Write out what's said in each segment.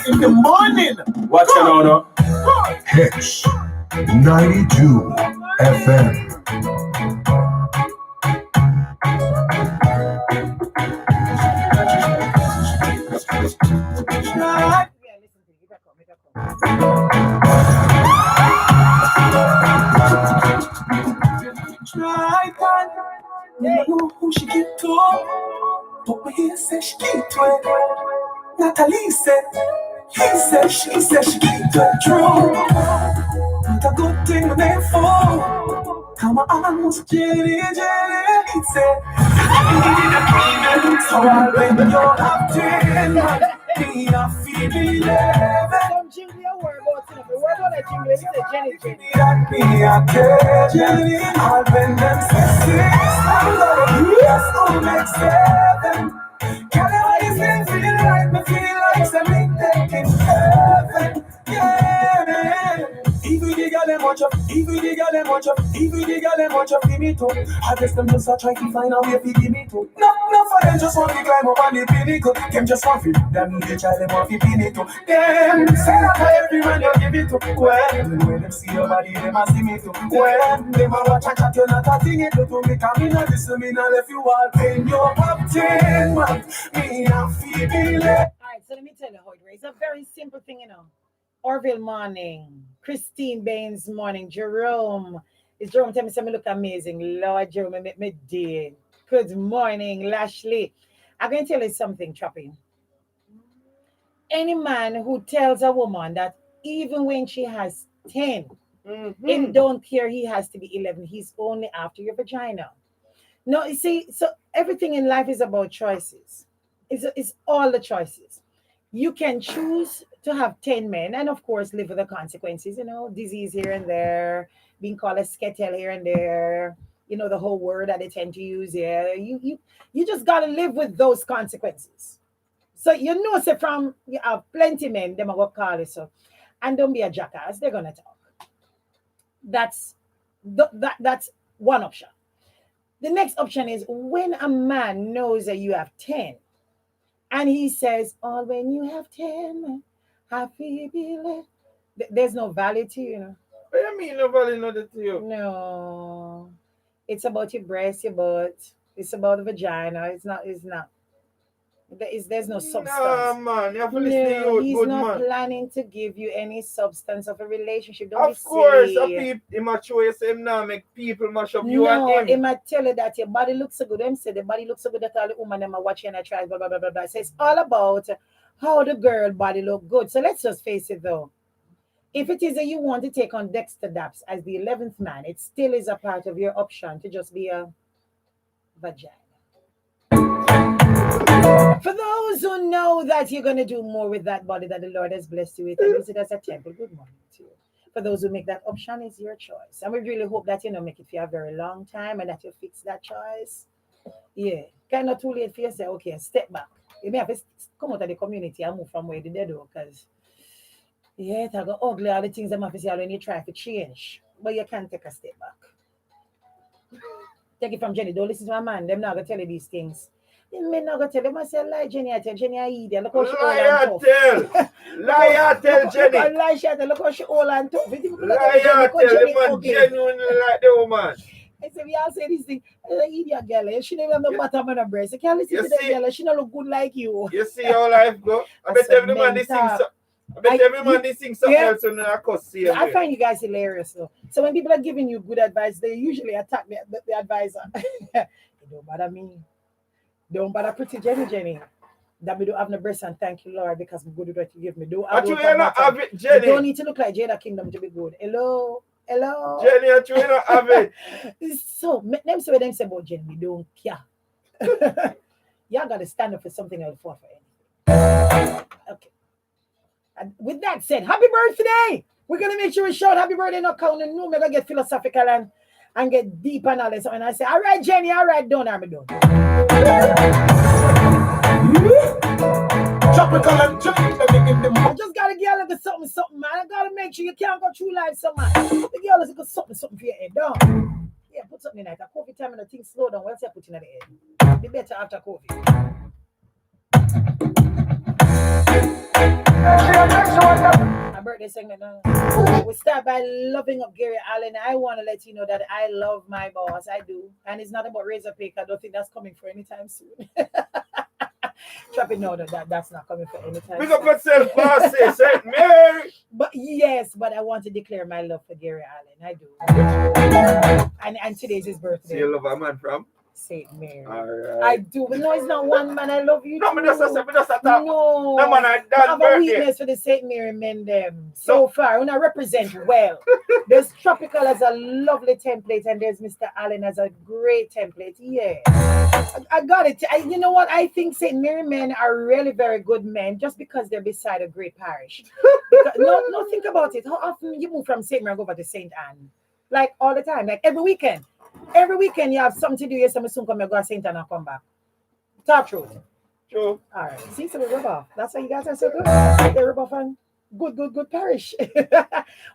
Jenny in the morning. Watch it now. Hits 92 FM. Try time. You know who she get to. But we hear say she get to it. Natalie said, he said, she said she get to it. True. Not a good thing when they fall. Come on, was Jenny. He said, so when you're up 10, me I feel 11. Don't jingle your word about it. The word on the jingle is Jenny. That me I care, Jenny. All when them say 6, I'm gonna yes, don't make 7. Can I feel like me feel like something taking heaven? Yeah. Even the girl them watch up, even the girl them watch up, even the girl them watch up, give me too. I guess them just a try to find a way to give me too. No for them just want to climb up on the pinnacle. Them just want to, them the child them want to pin it too. Them say that every man you give it to. When them see your body, them a see me too. When them a watch a chat, you not a thing it to me. Come in and listen, me not left you all pain. You're up 10, man. Me a feel it. Alright, so let me tell you how it is. It's a very simple thing, you know. Orville morning, Christine Baines morning, Jerome. Is Jerome tell me something look amazing? Lord Jerome, make me day. Good morning, Lashley. I'm going to tell you something, Trappy. Any man who tells a woman that even when she has 10, him don't care he has to be 11, he's only after your vagina. No, you see, so everything in life is about choices. It's all the choices. You can choose to have 10 men and of course live with the consequences, you know, disease here and there, being called a skettel here and there, you know, the whole word that they tend to use here. You just gotta live with those consequences. So you know, say from you have plenty men, them are gonna call you so. And don't be a jackass, they're gonna talk. That's one option. The next option is when a man knows that you have 10 and he says, oh, when you have 10, I feel it. There's no value to you, you know. What do you mean no value not to you? No. It's about your breast, your butt. It's about the vagina. It's not. There's no substance. Nah, man. You have to listen to you, he's good not man. planning to give you any substance of a relationship. Don't Of be course, silly. he might show you him now make people mash up you No, and he him. might tell you that your body looks so good. Them say the body looks so good that all the women them are watching and try blah blah blah blah blah. So it's all about how the girl body look good. So let's just face it though. If it is that you want to take on Dexter Daps as the 11th man, it still is a part of your option to just be a vagina. For those who know that you're going to do more with that body that the Lord has blessed you with and use it as a temple, good morning to you. For those who make that option, it's your choice. And we really hope that, you know, make it for a very long time and that you fix that choice. Yeah. Kind of too late for you to say, okay, step back. You may have to come out of the community and move from where you did, because yeah, it's got ugly, all the things that have to say when you try to change. But you can't take a step back. Take it from Jenny. Don't listen to my man. Them not going to tell you these things. The men not going to tell them. I say, lie, Jenny. I tell Jenny, I eat. Look how she old and tough. Liar tell Jenny. Lie, she tell. Look how she old and tough. Liar tell the man genuinely like the woman. I say, we all say these things. I eat your girl. She never have no bottom on her breast. You can't listen to that girl. She don't look good like you. You see how life go? I bet every man they sing so. I bet every man they sing something else and I cuss see. I find you guys hilarious though. So when people are giving you good advice, they usually attack the advisor. It don't bother me. Don't bother pretty Jenny. That we don't have no breast and thank you, Lord, because I'm good at what you give me. Don't have you not have it, Jenny. You don't need to look like Jada Kingdom to be good. Hello. Jenny, you not have it. So them say what them say about Jenny, we don't care. Y'all gotta stand up for something else for anything. Okay. And with that said, happy birthday! We're gonna make sure we shout happy birthday, not counting. No, we're gonna get philosophical and get deep and all this. And I say, all right, Jenny, all right, done, I'm done. Tropical and Jenny in the morning. I just gotta get a little something, man. I gotta make sure you can't go through life, so man. The girl is got something for your head, down. Yeah, put something in that. At COVID time and the things slow down. What's I put in the head? Be better after COVID. My birthday segment. We start by loving up Gary Allen. I want to let you know that I love my boss. I do. And it's not about razor pick. I don't think that's coming for anytime soon. Traffic, no, that's not coming for anytime Pick up soon. yourself, boss. St. Mary. But yes, but I want to declare my love for Gary Allen. I do. And today's his So birthday. you love a man from? St. Mary. All I right. do. But no, it's not one man. I love you No, too. me just a talk. No. No man, I I done have a birthday. weakness for the St. Mary men them. So far, when I represent well. There's Tropical as a lovely template, and there's Mr. Allen as a great template. Yeah. I got it. You know what? I think St. Mary men are really very good men just because they're beside a great parish. No, think about it. How often you move from St. Mary and go over to St. Anne? Like all the time, like every weekend. Every weekend you have something to do. Yes, I'm soon come and go to St. Anne and come back. Talk truth. True. All right. See, so we rub off. That's why you guys are so good. They rub off on good parish.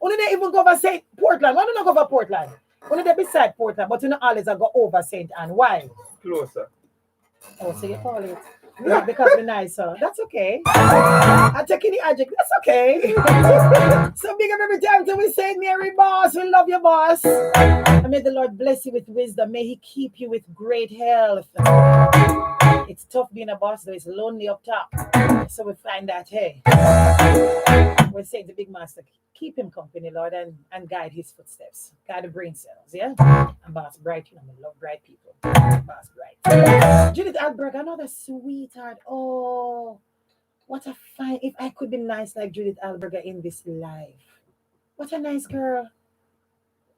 Only they even go over St. Portland. Why don't you go over Portland? Only they beside Portland, but you know always I go over St. Anne. Why? Closer. Oh, so you call it. Yeah, because we're nicer. That's okay. I'm taking the adjective. That's okay. So big up every time till we say, Mary boss, we love you, boss. And may the Lord bless you with wisdom. May He keep you with great health. It's tough being a boss, though. It's lonely up top. So we find that, hey, we're saying the big master, keep him company, Lord, and guide his footsteps. Guide the brain cells, yeah? And Boss Bright, you know, I love bright people. Boss Bright. Judith Alberg, another sweetheart. Oh, what a fine, if I could be nice like Judith Alberg in this life. What a nice girl.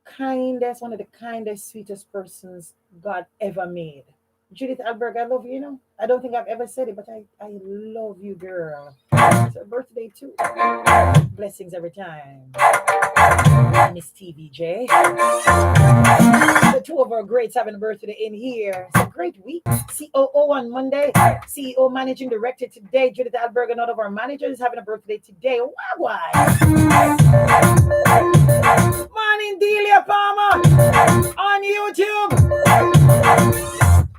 Kindest, one of the kindest, sweetest persons God ever made. Judith Alberg, I love you, you know. I don't think I've ever said it, but I love you, girl. It's her birthday, too. Blessings every time. Miss TVJ. The two of our greats having a birthday in here. It's a great week. COO on Monday. CEO Managing Director today. Judith Alberg, another of our managers, having a birthday today. Why? Morning, Delia Palmer on YouTube.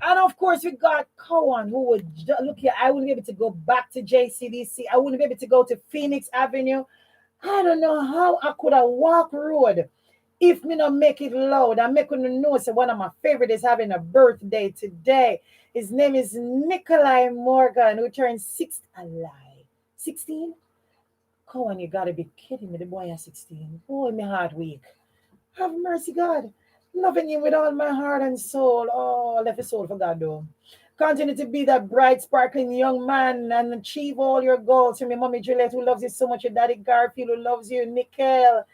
And of course, we got Cohen, who would look here. I wouldn't be able to go back to JCDC. I wouldn't be able to go to Phoenix Avenue. I don't know how I could have walked road if me not make it loud. I'm making you know, so one of my favorite is having a birthday today. His name is Nikolai Morgan, who turned 16. Cohen, you gotta be kidding me. The boy is 16. Boy, my heart weak. Have mercy, God. Loving you with all my heart and soul. Oh, I left his soul for God, though. Continue to be that bright, sparkling young man and achieve all your goals. From your mommy Juliet, who loves you so much, your daddy Garfield, who loves you, Nickel,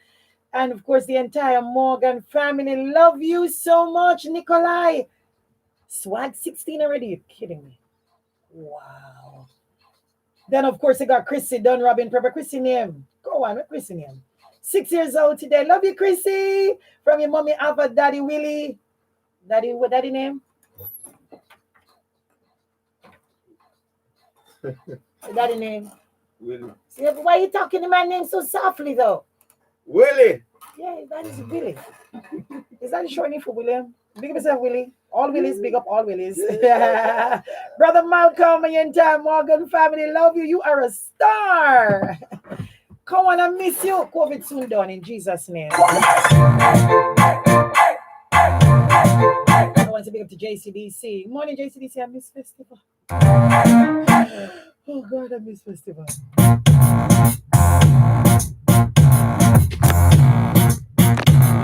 and of course the entire Morgan family. Love you so much, Nikolai. Swag 16 already? You're kidding me. Wow. Then, of course, I got Chrissy Dunn, Robin Prepper. Chrissy name. Go on, what Chrissy name? 6 years old today. Love you, Chrissy. From your mommy, Ava, Daddy Willie. Daddy, what daddy name? Daddy name. Willie. See, why are you talking to my name so softly, though? Willie. Yeah, that is Willie. Is that the short name for William? Big up yourself, Willie. All Willies, big up all Willies. Brother Malcolm and your entire Morgan family, love you. You are a star. Come on, I miss you. COVID soon done in Jesus' name. I want to big up to JCDC. Morning, JCDC. I miss festival. Oh God, I miss festival.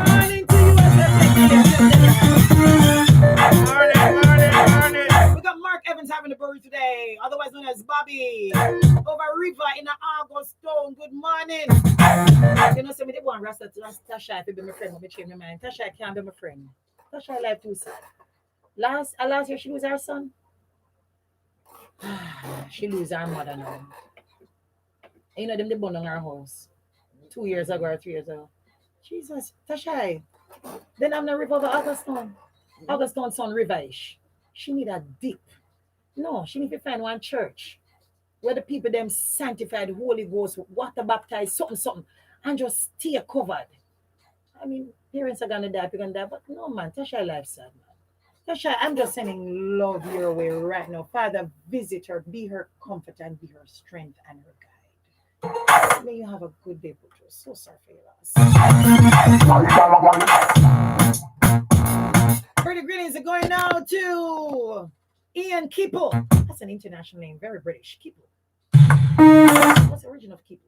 Morning to you. Morning. We got Mark Evans having a birthday today, otherwise known as Bobby. Over river in the Augustone. Good morning. You know, somebody want Rasta Tasha to be my friend. Me change my mind. Tasha can't be my friend. Tasha life too sad. Last year she lose her son. She lose her mother now. You know them they burn on her house 2 years ago or 3 years ago. Jesus, Tasha. Then I'm the river over Augustone. Augustone son river-ish. She need a dip. No, she need to find one church where the people them sanctified Holy Ghost, water baptized, something, and just stay covered. I mean, parents are gonna die, people gonna die, but no man, Tasha life sad, man. Tasha, I'm just sending love your way right now. Father, visit her, be her comfort and be her strength and her guide. May you have a good day, Butcher. So sorry for your loss. Pretty greetings are going out to Ian Keeple. That's an international name, very British. Keeple. What's the origin of Keeple?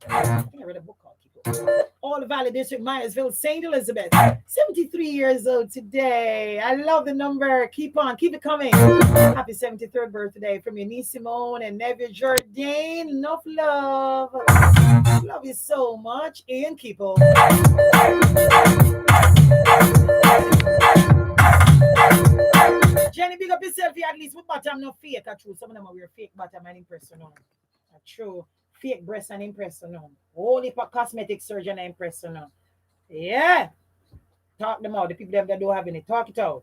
I think I read a book called Keeple. All Valley District, Myersville, St. Elizabeth. 73 years old today. I love the number. Keep on, keep it coming. Happy 73rd birthday from your niece Simone and nephew Jordan. Enough love. Love you so much. Ian Keeple. Jenny, big up yourself here at least with bottom, no fake. True. Some of them are wear fake bottom and impressional. True. Fake breast and impressional. Only for cosmetic surgeon and impressional. Yeah. Talk them out. The people that don't have any, talk it out.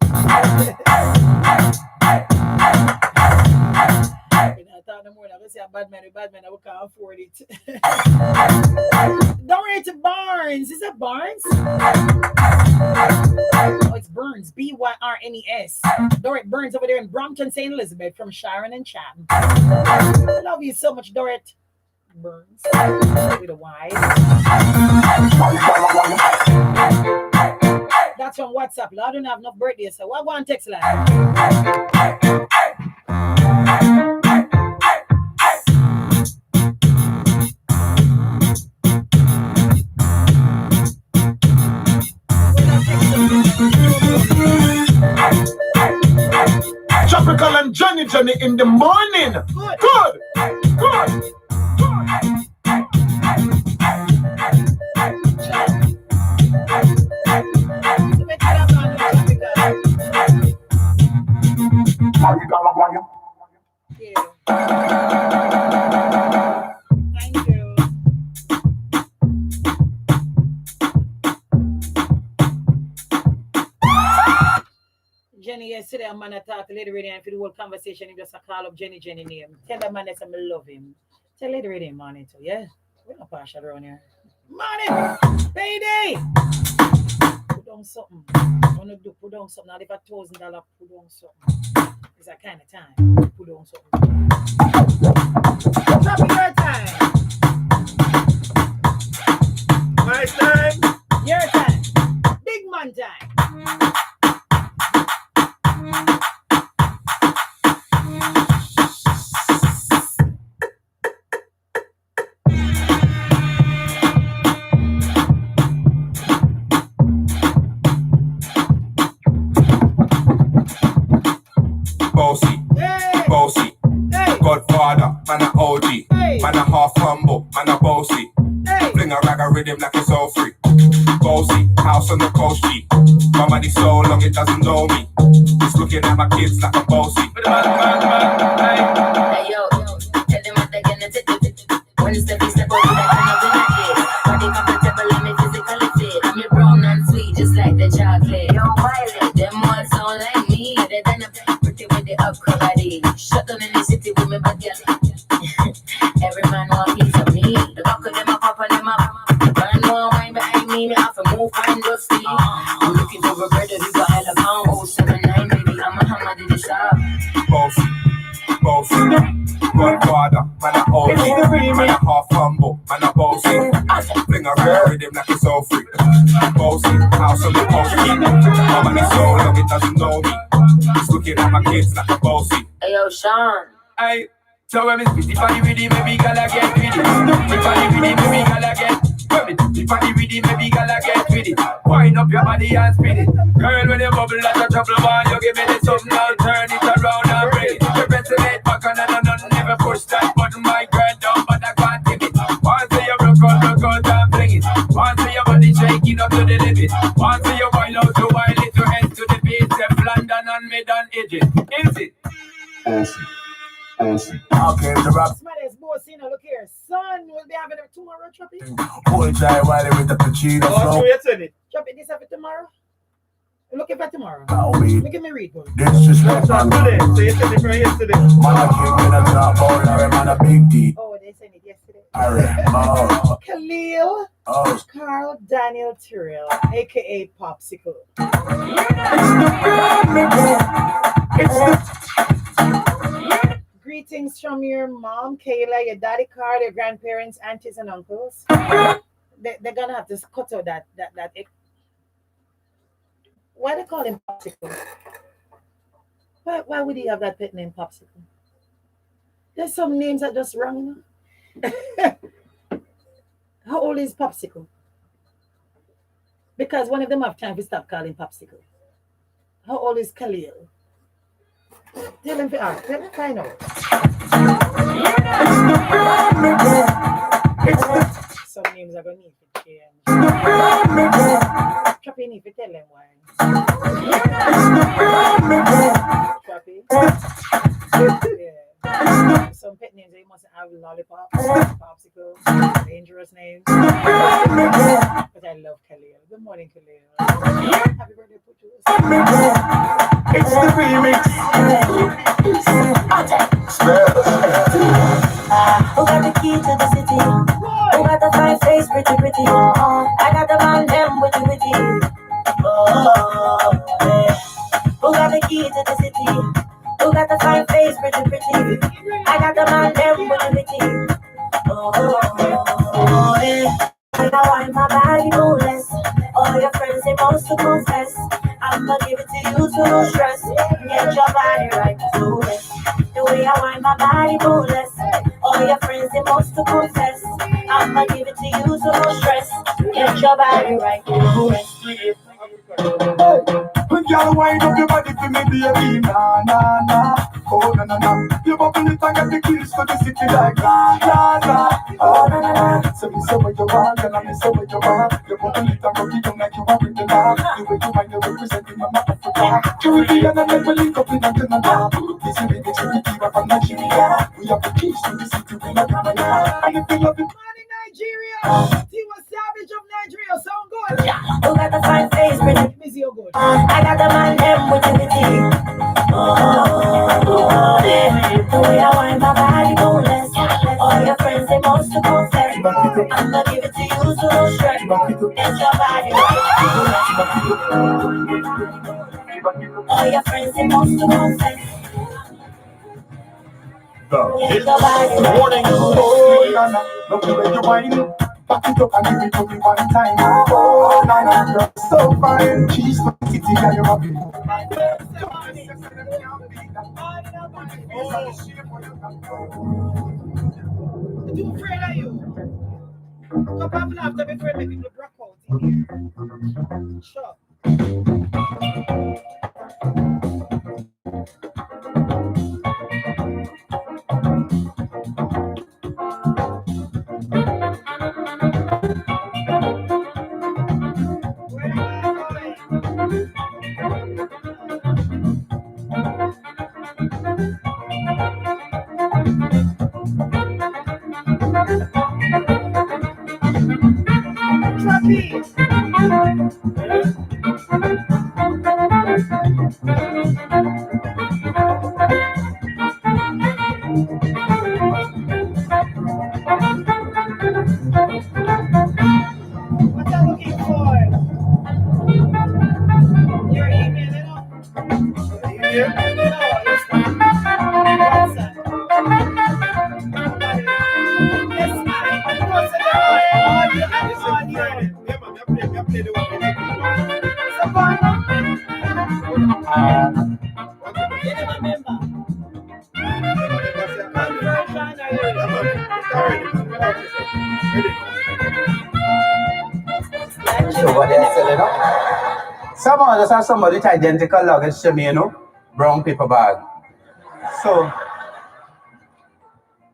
I thought no more. I was say a bad man, I can't afford it. Dorothy Barnes. Is that Barnes? Oh, it's Burns. B-Y-R-N-E-S. Dorothy Burns over there in Brompton, St. Elizabeth from Sharon and Chatham. I love you so much, Dorothy Burns. With a Y. That's on WhatsApp. I don't have enough birthdays, so what one text line? Tropical and Johnny in the morning. Good. Thank you. Jenny, yesterday a man talked to Lady Radio and for the whole conversation, he just call up Jenny name. Tell the man that I love him. Tell Lady Radio money too, yeah? We're not partial around here. Money! Payday! Put on something. Wanna do put on something. Now if $1,000, put on something. It's that kind of time. Put on something. Drop it your time. My time. Your time. Big man time. Bossy, Godfather, man a OG, man a half humble, man a bossy. Fling a rag a rhythm like it's all free. Bossy, house on the coast G. My money so long it doesn't know me. Just looking at my kids like I'm bossy. Hey yo, tell them what they're gonna do. One step over that kind of body comfortable and me physically fit. I'm your brown and sweet just like the chocolate. Yo, Violet, them all sound like me. They're done up pretty with the upper body. Shut down in the city with me bad girl. Every man want piece of me. The back of them up, up and them up. Man more wine behind me have to move fine dusty. I'm looking for a brother who got hella pound. 079 baby, I'm a hammer to the shop. Bossy, Godfather, man a OG, man a half humble, man a bossy. Fling a rag rhythm like it's all free. Bossy, house on the coast G. My money so long it doesn't know me. Just looking at my kids like a bossy. Hey yo, Sean. Aye, so when me spit the body with it, maybe gala get with it. The body with it, maybe gala get. When me the body with it, maybe gala get with it. Wind up your body and spin it. Girl, when you bubble like a trouble man, you give me the something, I'll turn it around and bring it. You better lay back and never push that button, my girl down, but I can't take it. Once you broke out and fling it. Once your body shaking up to the limit. Once you wild out to wild it, to head to the beat, step London and mid and edges. Is it? Awesome. Okay, the rap. Smelly's boss, you know, look here. Son will be having it tomorrow, Choppy. Boy, try Wiley with the Pacino Oh, flow. you said it. Choppy, this have it tomorrow? You're looking for tomorrow. Now we Look at me read, boy. disrespect Not man. today. So you said it from yesterday. Man a king in a top bowler, man a big D. Oh, they sent it yesterday. Alright, oh, Khalil oh. Carl Daniel Tyrrell, aka Popsicle. Greetings from from your mom, Kayla, your daddy, Carl, your grandparents, aunties, and uncles. They're gonna have to cut out that. Why they call him Popsicle? Why would he have that pet name Popsicle? There's some names that just wrong. How old is Popsicle? Because one of them have time to stop calling Popsicle. How old is Khalil? Tell him to ask. Let me find out. Some names are going to need to change. Choppy need to tell them why. Choppy? Yeah. Some pet names they must have Lollipop, Popsicle, dangerous names. But I love Khalil. Good morning, Khalil. Happy birthday, Putus. It's the remix. Who got the key to the city? Who got the fine face, pretty? I got the man, them, witty. Yeah. Who got the key to the city? Who got the fine face, pretty? I got the man, them, witty. Yeah. I want my body boneless. All your friends, they want to confess. I'ma give it to you, so no stress. Get your body right, so rest. The way I want my body boneless. All your friends, they want to confess. I'ma give it to you, so no stress. Get your body right, so rest. When y'all wind up your body for me, baby, nah. Oh, nah. You bubble it and get the keys for the city like nah. Oh, nah. So me say what you want, and I me say what you want. You bubble it and rock it down like you want with the bar. The way you mind, you representing Mama Africa. Caribbean and then we link up in Canada. This is the security from Nigeria. We have the keys to the city, we not come here. And if you love it, Morning, Nigeria. Tiwa Savage of Nigeria. Sound good. Who got the fine face, pretty? Busy, you good. I got the man, them, witty. Yeah. The way I want my body boneless. All your friends, they must to confess. I'ma give it to you, so no stress. Get your body right. All your friends, they must to confess. Get your body right. warning. Oh, nah. Love the way you wind. Back it up and give it to me one time. Oh, nah. You're so fine. She's for the city and you're happy. Do afraid of you. Come back after before I make people rock out in here. Sure. What are you looking for? Your email, you know? Yeah. No, it's not. WhatsApp. Yes, man. What's the audio? Yeah, man, I play the one. So, partner, you never remember. Conversion So what they're selling up? Someone just have somebody with identical luggage to me, brown paper bag. So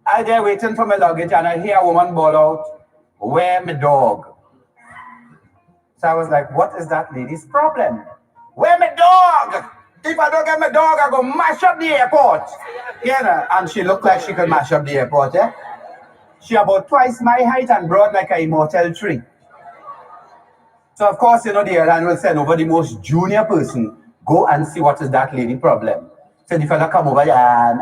I there waiting for my luggage and I hear a woman bawl out, "Where my dog?" So I was like, what is that lady's problem? Where my dog? If I don't get my dog, I go mash up the airport. And she looked like she could mash up the airport, yeah? She about twice my height and broad like an immortal tree. So of course, the airline will send over the most junior person, go and see what is that lady problem. So the fella come over and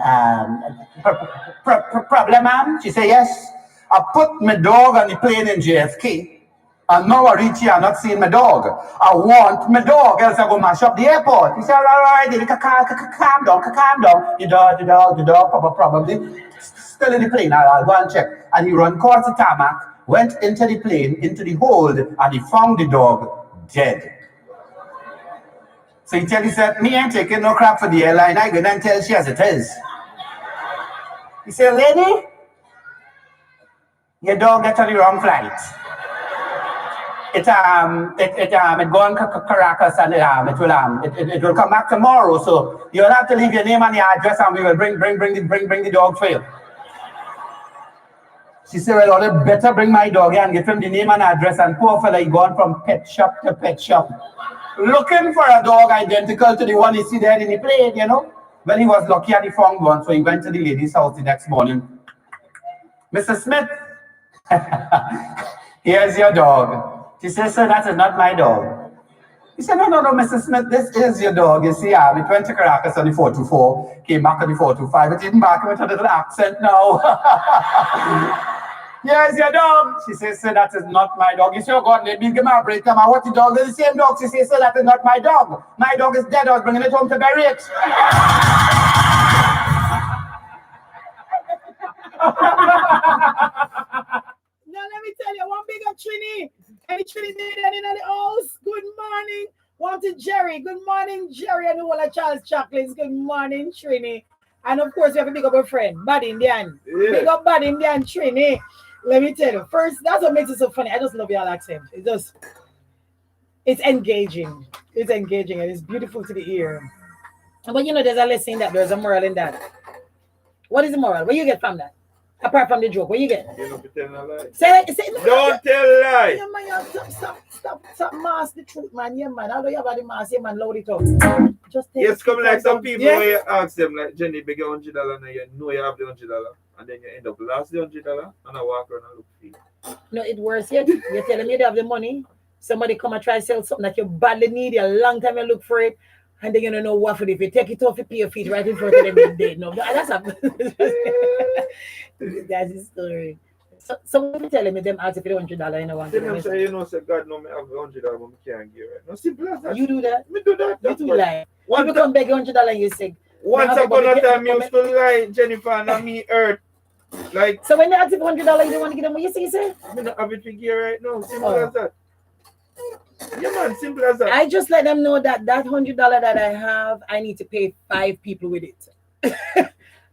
problem, ma'am? She say, yes. I put my dog on the plane in JFK And now I reach here, I'm not seeing my dog. I want my dog, else I go mash up the airport. He said, all right, calm down. The dog probably still in the plane. I'll go and check. And he run across the tarmac, went into the plane, into the hold, and he found the dog dead. So he said, me ain't taking no crap for the airline. I go and tell she as it is. He said, lady, your dog got on the wrong flight. It gone Caracas and it will come back tomorrow. So you'll have to leave your name and your address, and we will bring the dog for you. She said, well, I better bring my dog and give him the name and address. And poor fella, he gone from pet shop to pet shop, looking for a dog identical to the one he see there in the plane, you know. Well, he was lucky and he found one, so he went to the lady's house the next morning. Mrs. Smith, here's your dog. She says, sir, that is not my dog. He said, no, Mrs. Smith, this is your dog. You see, it went to Caracas on the 424, came back on the 425, it didn't back with a little accent now. Here's your dog. She says, sir, that is not my dog. He said, oh God, let me give me a break. Come on, what the dog is the same dog. She says, sir, that is not my dog. My dog is dead. I was bringing it home to bury it. Now let me tell you, one big up Trini. Any Trinidadian in the house? Good morning. One to Jerry. Good morning, Jerry. And all of Charles Chocolates. Good morning, Trini. And of course, we have a big up a friend, Bad Indian. Yeah. Big up Bad Indian, Trini. Let me tell you, first, that's what makes it so funny. I just love your accent. It's engaging. It's engaging and it's beautiful to the ear. But you know, there's a lesson in that. There's a moral in that. What is the moral? What you get from that? Apart from the joke, what you get? You don't tell a lie. Say, don't tell a lie. Yeah, man, stop mask the truth, man. Yeah, man. Although you have the mask, yeah, man, load it up. Just take yes, come like some people where you ask them, like, Jenny, beg $100 and you know you have the $100 and then you end up lost the $100 and I walk around and look for you. No, it's worse yet. You tell them you don't have the money. Somebody come and try to sell something that you badly need. A long time you look for it. And then you don't know what for it. If you take it off, you pay your feet right in front of them and dead. No, that's a that's the story. So someone tell me them ask if you $100 you know want to say, you know, say God no me have $100 but me can't give it. No, simple as that. You do that? Me do that. You do lie. One come beg $100 and you say once upon a time you used to lie, Jennifer, and me hurt. Like so when they ask you $100 you don't want to give them what you say? Me don't have it to give right now. Simple as that. Yeah, man, simple as that. I just let them know that $100 that I have, I need to pay 5 people with it.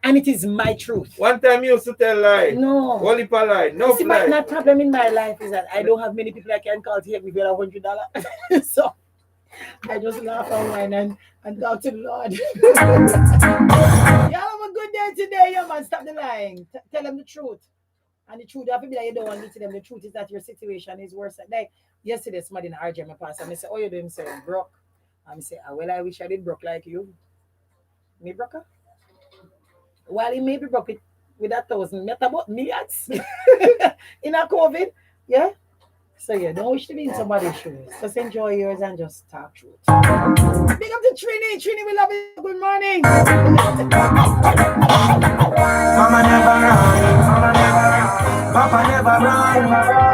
And it is my truth. One time you used to tell lie. No. Only per lie. No see, lie. my problem in my life is that I don't have many people I can call to help me with $100. So I just laugh and whine and talk to the Lord. Y'all have a good day today, yeah, man. Stop the lying. Tell them the truth. And the truth, that you don't want to tell them the truth is that your situation is worse. Like yesterday, somebody in RJ my pastor, and I said, oh, you doing so broke? And I say, well, I wish I did broke like you. Me broke? Well, he may be broke with 1,000 millions in a COVID. Yeah. So yeah, don't wish to be in somebody's shoes. Just enjoy yours and just talk truth. Big up to Trini. Trini, we love you. Good morning. Mama never run. Papa never run.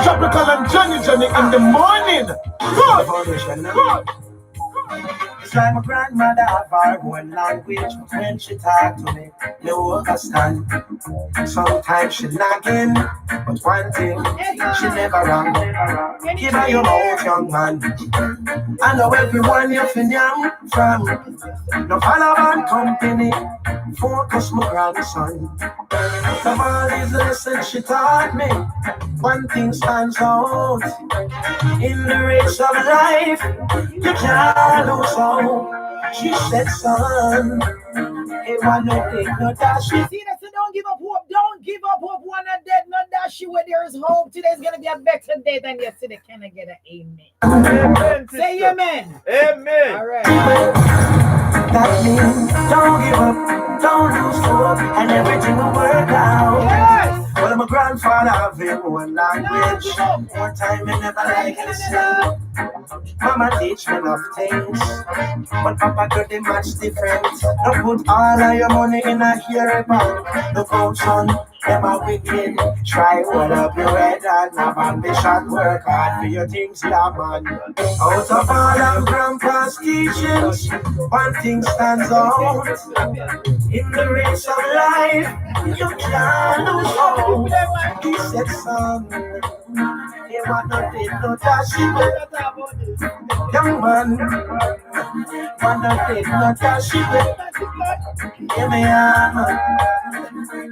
Tropical and Johnny in the morning. Good. It's like my grandmother have her own language. When she talk to me, you understand. Sometimes she nagging, but one thing, she never wrong. Give her your mouth, young man. I know everyone you're young from. No follow on company. Focus, my grandson. From all these lessons she taught me, one thing stands out. In the race of life, you can't lose hope. She said, son, it was no big, no dash. See that, so don't give up hope. Don't give up hope. One are dead, not dash you where there is hope. Today's going to be a better day than yesterday. Can I get an amen? Amen. Say amen. Amen. All right. That means don't give up, don't lose hope, and everything will work out. Yes. Well, my grandfather have one language. One time I never like listen. Mama teach me enough things, but Papa do the much different. Don't put all of your money in a hairy bag. Look out, son, Them a wicked. Try hold up your head and have ambition. Work hard for your things, yeah, man. Out of all of Grandpa's teachings, one thing stands out. In the race of life, you can't lose out. He said, son, you want nothing, no dashing. Young man, want nothing, no dashing. Give me a man.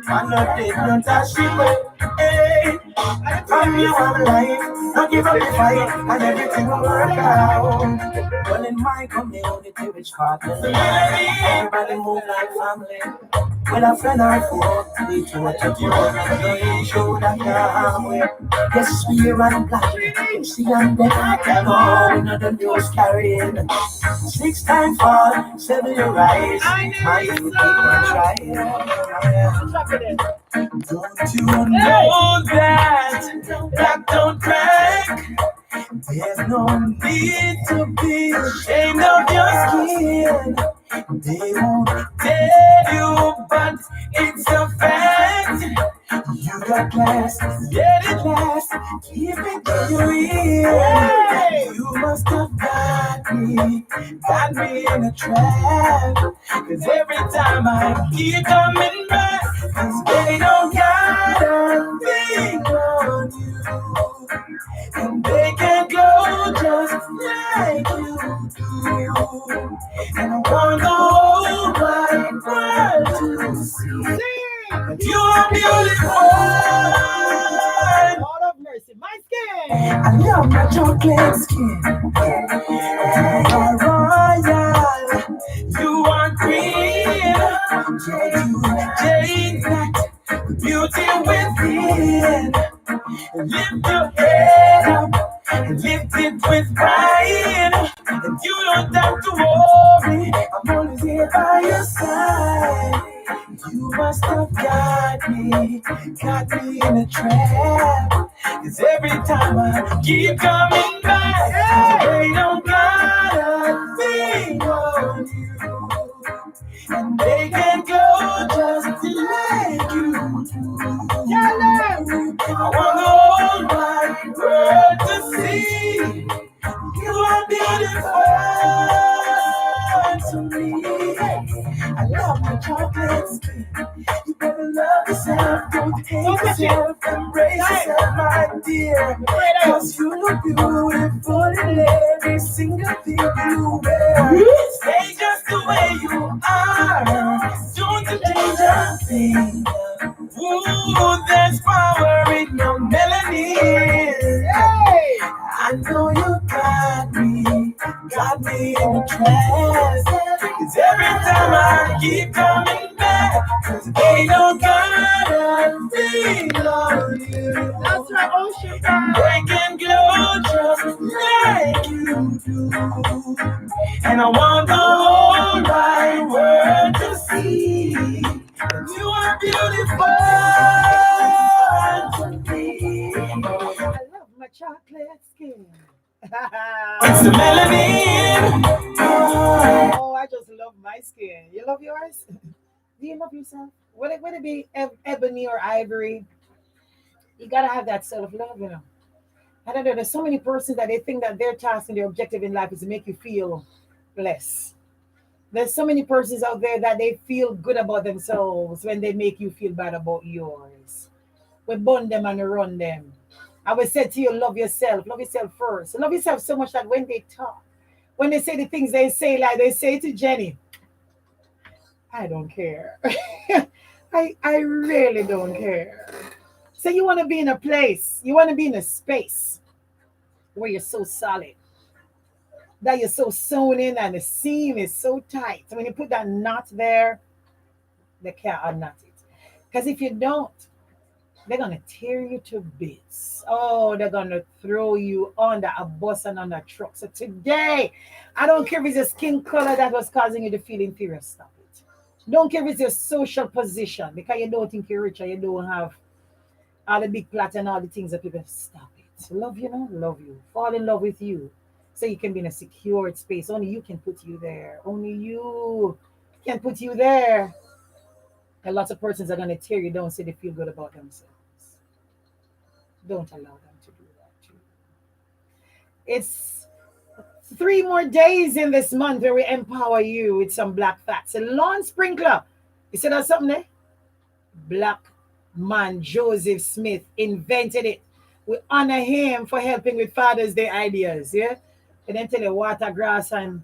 I'm not dead, not that shit. Hey, from you have life, not give up the fight, and everything will work out. Well, in my community, which part of the everybody move like family. With a friend or four, we two are together, no issue that you're with. Yes, we run black, see and dead. No, we not the news carrying. 6 times fall, 7 you rise. My youth keep on trying. Don't you know that don't crack? There's no need to be ashamed of your skin. They won't tell you, but it's a fact. You got class, let it last. Keep it to your ear. You must have got me in a trap. Cause every time I keep coming back, cause they don't got a thing on you. And they can go just like you do. And I want the whole wide world to see that you are beautiful. Lord of mercy, my skin. I love my chocolate skin. You're royal. You are queen. Jade black. Beauty within. Lift your head up and lift it with pride. And you don't have to worry, I'm always here by your side. You must have got me in a trap. Cause every time I keep coming back, they don't got a thing on you. And they can go just like you do. I want the whole wide world to see you are beautiful to me. I love my chocolate skin. You better love yourself, don't hate yourself, embrace yourself, my dear. Cause you look beautiful in every single thing you wear. Stay just the way you are, don't you change a thing. Ooh, there's power in your melody. Hey, I know you got me in the trance. Cause every time I keep coming back, cause they don't got a thing on you. That's my ocean. They can glow just like you do. And I want the whole wide world to see that you are beautiful to me. I love my chocolate skin. It's the melanin. Oh, I just love my skin. You love yours? Do you love yourself? Would it be ebony or ivory? You gotta have that self-love, you know. I don't know. There's so many persons that they think that their task and their objective in life is to make you feel less. There's so many persons out there that they feel good about themselves when they make you feel bad about yours. We bun them and run them. I will say to you, love yourself first. Love yourself so much that when they talk, when they say the things they say, like they say to Jenny, I don't care. I really don't care. So you want to be in a place, you want to be in a space where you're so solid, that you're so sewn in and the seam is so tight. So when you put that knot there, they can't unknot it. Because if you don't, they're gonna tear you to bits. Oh, they're gonna throw you under a bus and on a truck. So today, I don't care if it's your skin color that was causing you to feel inferior. Stop it. Don't care if it's your social position because you don't think you're rich or you don't have all the big plot and all the things that people stop it. Love you, know, love you. Fall in love with you. So you can be in a secured space. Only you can put you there. Only you can put you there. A lot of persons are going to tear you down so they feel good about themselves. Don't allow them to do that to you. It's 3 more days in this month where we empower you with some black facts. A lawn sprinkler. You see that something there? Black man Joseph Smith invented it. We honor him for helping with Father's Day ideas. Yeah? And then tell you water, grass, and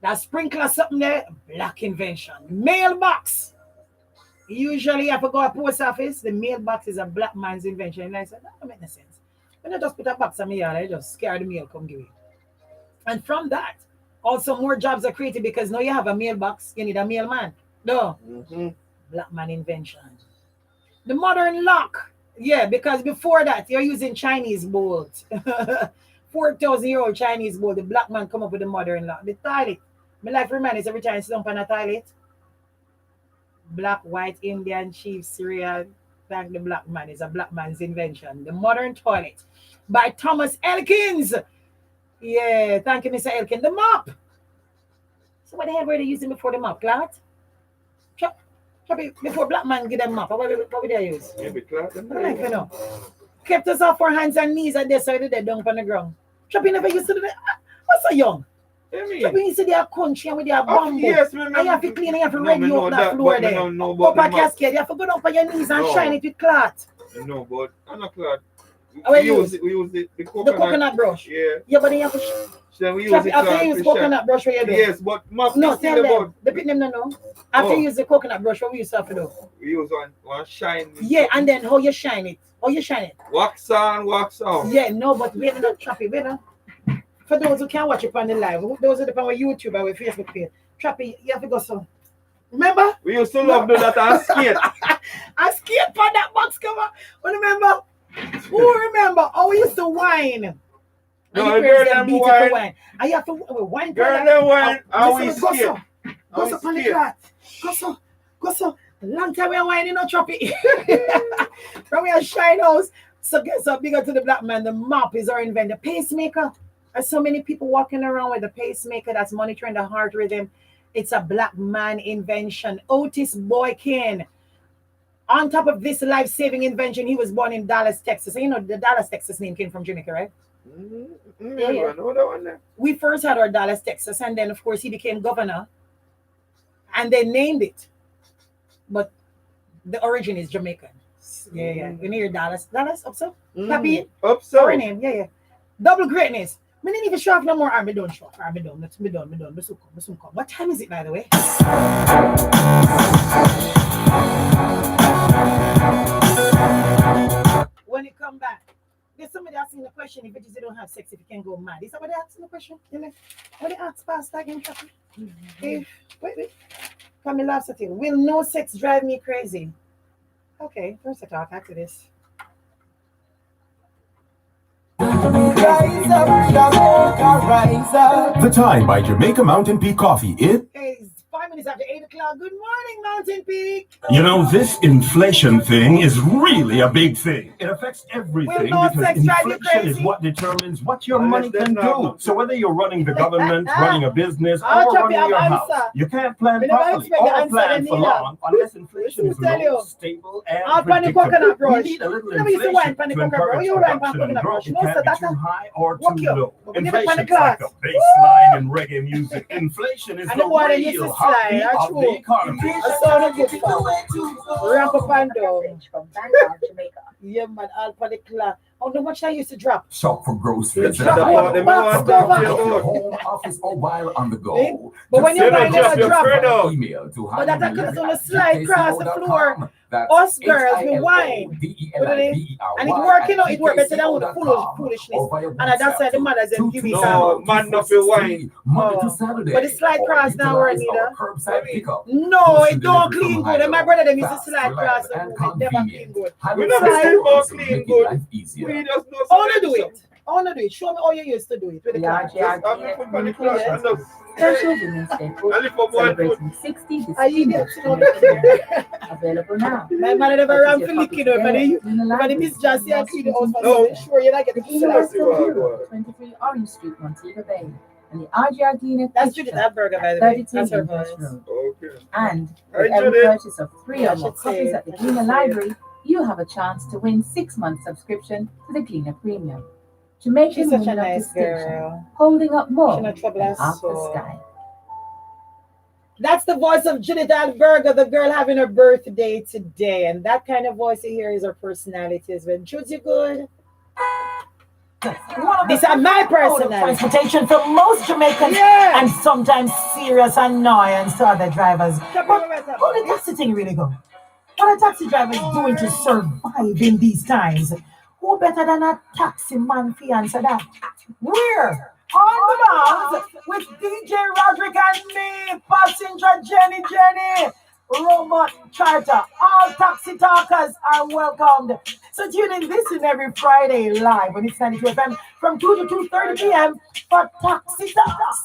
that sprinkler something there, black invention. Mailbox. Usually, you have to go to a post office. The mailbox is a black man's invention. And I said, that don't make no sense. When I just put a box on my yard, I just scare the mail, come give it. And from that, also more jobs are created because now you have a mailbox, you need a mailman. No. Black man invention. The modern lock. Yeah, because before that, you're using Chinese bolt. 4,000-year-old Chinese bolt. The black man come up with the modern lock. The toilet. My life reminds every time I sit down on a toilet. Black, white, Indian, chief, Syrian. Thank the black man. It's a black man's invention. The modern toilet by Thomas Elkins. Yeah, thank you, Mr. Elkins. The mop. So what the hell were they using before the mop, Clark? Before black man give them mop, what would they use? Maybe Clark. I like you know. Kept us off our hands and knees at this side of the down on the ground. Choppy never used to do that. What's so young? Choppy used to their country and with their bamboo. Yes, and you have to clean and you have to ready up that floor there. Up a cascade, you have to go down on your knees and shine it with cloth. No, but I'm not cloth. We use the coconut brush. Yeah. Yeah, but then you have to So we use the after you use coconut brush, what you do? Yes, but mop no, is tell the them. bud. The pit them no know. After you use the coconut brush, what we use to do? We use one shine. Yeah, and then how you shine it? How you shine it? Wax on, wax off. Yeah, no, but we're not Trappy, we're not. For those who can't watch it on the live, those who are on YouTube or Facebook page, Trappy, you have to go so. Remember? We used to love do that and skate. I skate for that box cover. Remember? Who remember? Oh, we used to wine. No, girl, them wine. And you have to wine. Girl, them wine. And we skate. Go so on the cloth. Go so. Long time we are whining no Trappy. From we are shine house. So guess what? Bigger to the black man. The mop is our invention. The pacemaker. There's so many people walking around with a pacemaker that's monitoring the heart rhythm. It's a black man invention. Otis Boykin. On top of this life-saving invention, he was born in Dallas, Texas. So you know the Dallas, Texas name came from Jamaica, right? Yeah. I know that one there. We first had our Dallas, Texas, and then of course he became governor. And they named it. But the origin is Jamaican. Yeah. You hear Dallas? Dallas, up so? Happy? Up so. Our name, yeah. Double greatness. I didn't even show off no more. I'm done show off. I'm done. Me done. Me soon come. What time is it, by the way? When you come back, there's somebody asking the question if it is you don't have sex, if you can go mad. Is somebody asking the question? What they ask Pastor again? Wait. Come me laugh at you. Will no sex drive me crazy? Okay, first I talk after this. Rise up, Jamaica, rise up. The Time by Jamaica Mountain Peak Coffee. It's 5 minutes after 8 o'clock. Good morning, Mountain Peak. You know, this inflation thing is really a big thing. It affects everything no because sex drive you inflation is crazy? what determines what your Well, money that's can normal. do. So whether you're running the government, running a business, I'll or chop running you your up house, answer. you can't plan Me never properly expect the or answer plan for neither. long unless inflation is Listen to low, you. stable, and I'll pan the predictable. coconut brush. We need a little Never used to inflation wine pan the to coconut brush. encourage You wine pan production and coconut growth. brush. It No, can't sir, be that's too a- high or Walk too you. low. But we never pan the Inflation's like a cloth. bass line in reggae music. Inflation is And the the water used to real slide, heartbeat that's of true. the economy. I saw the good stuff. Ramp up and down. From Bangkok, Jamaica. Yeah, man, all for the clock. How much I used to drop? Shop for groceries. Drop and on the box cover. your home, office, or while on the go. But when Just you're send buying, us you drop. your email to But that hi@delivery comes on the at slide across the floor. gkco.com. That's Us girls, we whine. HILODELIVERY And it working out, it work better than with foolishness. And that's why the mothers them give it No, man, not your wine. Monday Oh. to Saturday. But the slide Or cross now work utilize our neither. curbside pickup. No, it don't Delivery clean from good. And my Hilo. brother them used to Fast, slide across the reliable, room. and It never clean convenient. good. We never Slide. say more clean Make good. life easier. We just know I wanna do it. I wanna do it. Show me how you used to do it with the Yeah, clock. yeah. Just have to put on the cloth and just Special Women's Day and lift up one foot. celebrating 60 I eat distinguished it. women available now. My man never ran for licking up, but the Miss Jassy and clean the house for No. so sure you like it. The Sure. Universal Bureau, 23 Orange Street, Montego Bay. and the Argentina That's Judith Adberger, by the way. 32 That's her English voice. Road. Okay. And Hi, with every Judith. purchase of 3 Yeah, or I more should say copies it. at the I should Gleaner say it. Library, you have a chance to win 6 months subscription to the Gleaner Premium. Jamaican She's such a women of nice distinction, girl. holding up more She not trouble than us, half the so. sky. That's the voice of Judith Adberger, the girl having her birthday today. And that kind of voice you hear is her personality as well. Judes, you good? These are my personality. Transportation for most Jamaicans Yeah. and sometimes serious annoyance to other drivers. But how the taxi thing really go? What a taxi driver is doing to survive in these times? Who better than a taxi man to answer that? We're on the bounce with DJ Roderick and me, passenger Jenny, Robot Charter. All taxi talkers are welcomed. So tune in this and every Friday live on it's 92 FM from 2 to 2:30 p.m. for Taxi Talks.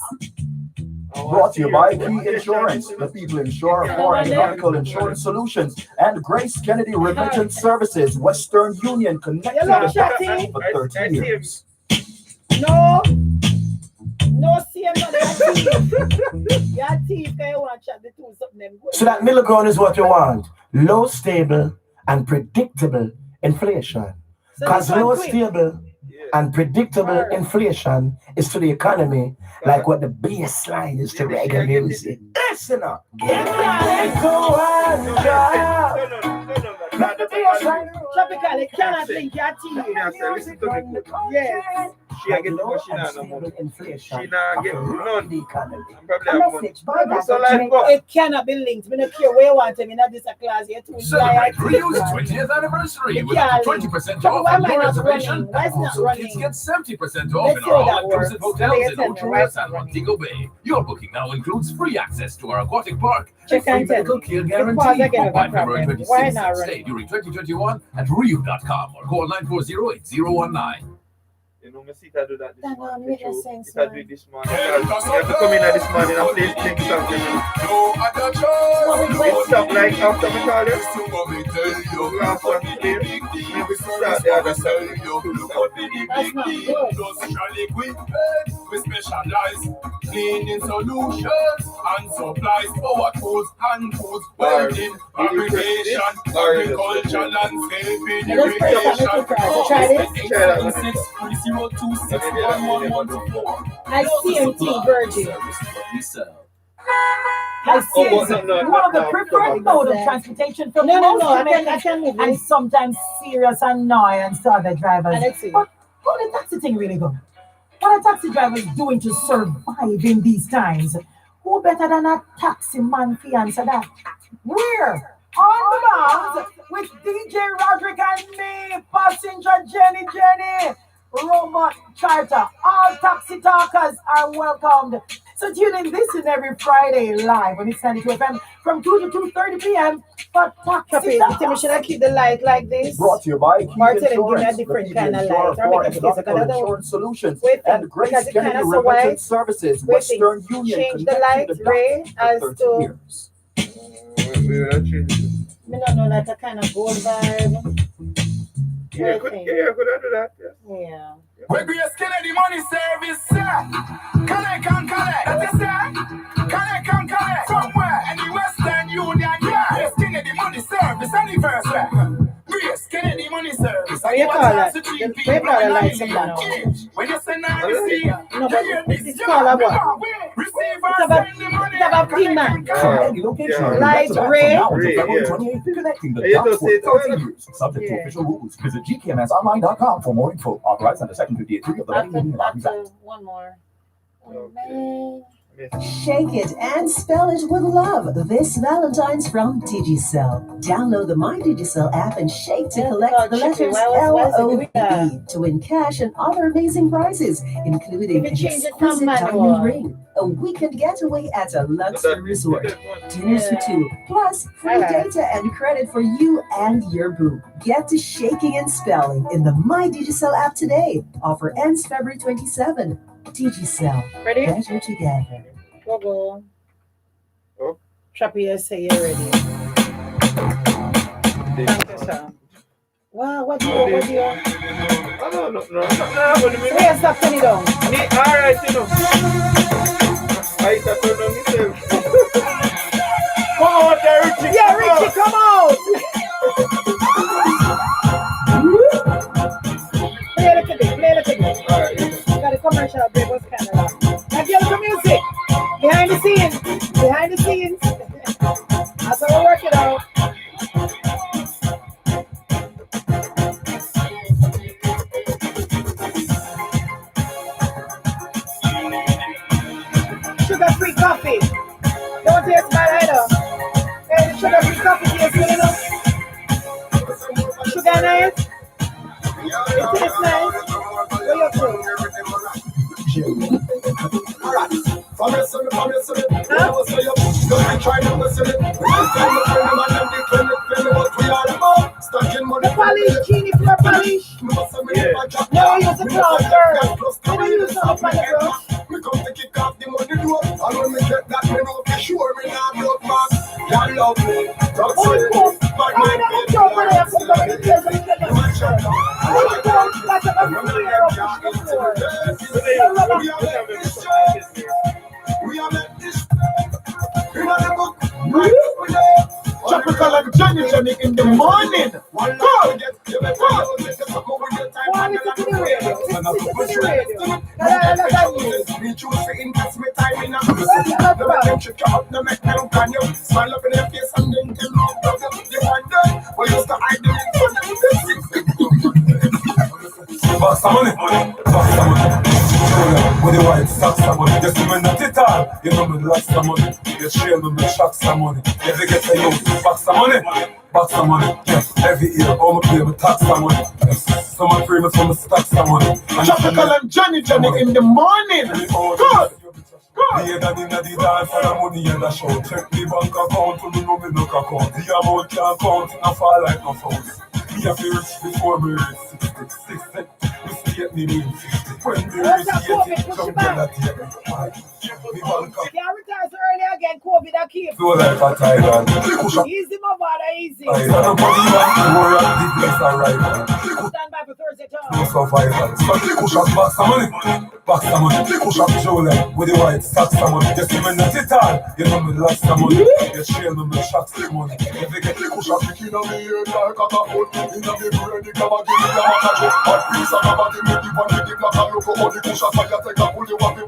Brought to you by Key Insurance, the people insure foreign medical insurance solutions, and Grace Kennedy Remittance Services, Western Union, connecting Hello, the dots Shati. for 13 years. No. No, see him, no, you're thief. You're thief, because you want to chat the two something them good. So that middle ground is what you want. Low, stable, and predictable inflation. So Because this one low, quick. stable, and predictable inflation is to the economy like what the baseline is to reggae music. Listen up. Tropical, it cannot think you're thief. Yes. She ain't get the machine no more. Inflation. She not get none. The economy. Probably A have money. message by that So life go. It cannot be linked. We don't care where you want him. In this class, you're too Celebrate Ryu's 20th anniversary with up to 20% So off why on am I your not reservation. running? Why is it not Also, running? kids get 70% Let's off in see our how that all-inclusive works. hotels Yes, in and why Ocho is it San running? Montego Bay. Your booking now includes free access to our aquatic park Check and free and tell medical me. care The guarantee. pause again Book is a by February problem. 26th Why and not stay running? during 2021 at Ryu.com or call 940-8019. You know, my sister do that this That morning. don't make no She sense, do man. this morning. You have to come in at this morning and play things something. It stop like after me call you. Last one play. Maybe start the other side. That's not good. We specialize cleaning solutions and supplies, power tools, hand tools, welding, fabrication, agriculture, landscaping, Let's play irrigation. something to try. Try this. 876-3026-1114. I CMT Virgin. We sell. I see Oh, it. no, One of the no, preferred no. mode of transportation for No, most I Jamaicans can move and this. sometimes serious annoyance to other drivers. And let's see. But how the taxi thing really go? What a taxi driver is doing to survive in these times? Who better than a taxi man to answer that? We're on the bounce with DJ Roderick and me, passenger Jenny, Robot Charter. All taxi talkers are welcomed. So tune in this and every Friday live on it's 92 FM from 2 to 2:30 p.m. for Taxi Copy. Timmy, Talks. should I keep the light like this? Brought to you by Key Or tell him give me a Insurance, the different people kind of insure light. Or foreign make it face, medical another one. insurance solutions, Wait, and Grace because it Kennedy kinda so Remittance white. Services, Wait, Western Union, change the connecting light, the Ray, dots as for 13 to- years. We will change it. Me don't know, like a kind of gold vibe. Yeah, I could think. do that. Yeah. Yeah. We Grace Kennedy Money Service, sir. Collect and collect. That's it, sir. Collect and collect. Somewhere in the Western Union, yeah. Grace Kennedy Money Service, anniversary. Grace Kennedy Money Service. What do you call that? They call it like something now. When you send out receive, No, but it's called a what? receive It's and about, send the money. it's about pin man. Any location, yeah. Light from ray. now until Ray, February yeah. 28th, connecting the You dots just for say it 13 all. years. Subject to Yeah. official rules. Visit gkmsonline.com for more info. Authorized under Section 58.3 of the Banking and Lotteries Act. One more. Okay. Shake it and spell it with love this Valentine's from Digicel. Download the My Digicel app and shake to collect the letters L-O-V-E to win cash and other amazing prizes, including If an you change it from exquisite manual. diamond ring, a weekend getaway at a luxury resort, dinners for Yeah. two, plus free Okay. data and credit for you and your boo. Get to shaking and spelling in the My Digicel app today. Offer ends February 27. Digicel. Ready? Better together. Go. Oh. Trappy, say you're ready. Thank you, sir. Wow, what do you? I don't know. Nothing happened to me. So you stop turning down. Alright, you know. I start turn down myself. Come out there, Richie. Yeah, Richie, come out. Play a little bit. Alright. You got a commercial break, what's kind of loud. Now give us some music. Behind the scenes. That's how we work it out. Sugar-free coffee. Don't taste bad either. Hey, the sugar-free coffee tastes good enough. Sugar nice. It tastes nice. What you up to? The polish, Genie for polish. No, use a cloth, sir. You don't use some funny brush. We come to kick off the money door. And when we get that, we know for sure we not blood back. Y'all love me. That's it. But my we are met this. Tropical and Johnny in the morning. We choose to invest my time in a smile up in their face and then tell you want done. We used to hide Box some money, box some money. With the white socks some money. Just when not it all, you know me like some money. You trail me, me shock some money. Every get a youth, box some money, box some money. Yes, every year, all my play, me tax some money. Yes, someone pray me for me stack some money. Tropical and Johnny in the morning. Good. The head in the dance for the money and the show. Check the bank account to me know me look account. The amount can't count, it not fall like no phones. Me have to reach before me reach 66. We state me mean 50. When me reach 80, come get that here. Me bank account. Can't retire so early again, COVID that keep. So like a tiger. Easy, my brother, easy. I don't body man, you were at the place alright. Stand by for Thursday talk. No survival. So push up, box some money. Box some money. Push up Jolie with the white socks some money. Just even not it all. You know me lost some money. You trail me, me shock some money. Every get push up, you know me head like a capote. In the brain, the cover give me a macajo. Hot piece of cover give me the one with the black and look how the push up fire take a pull you wappy.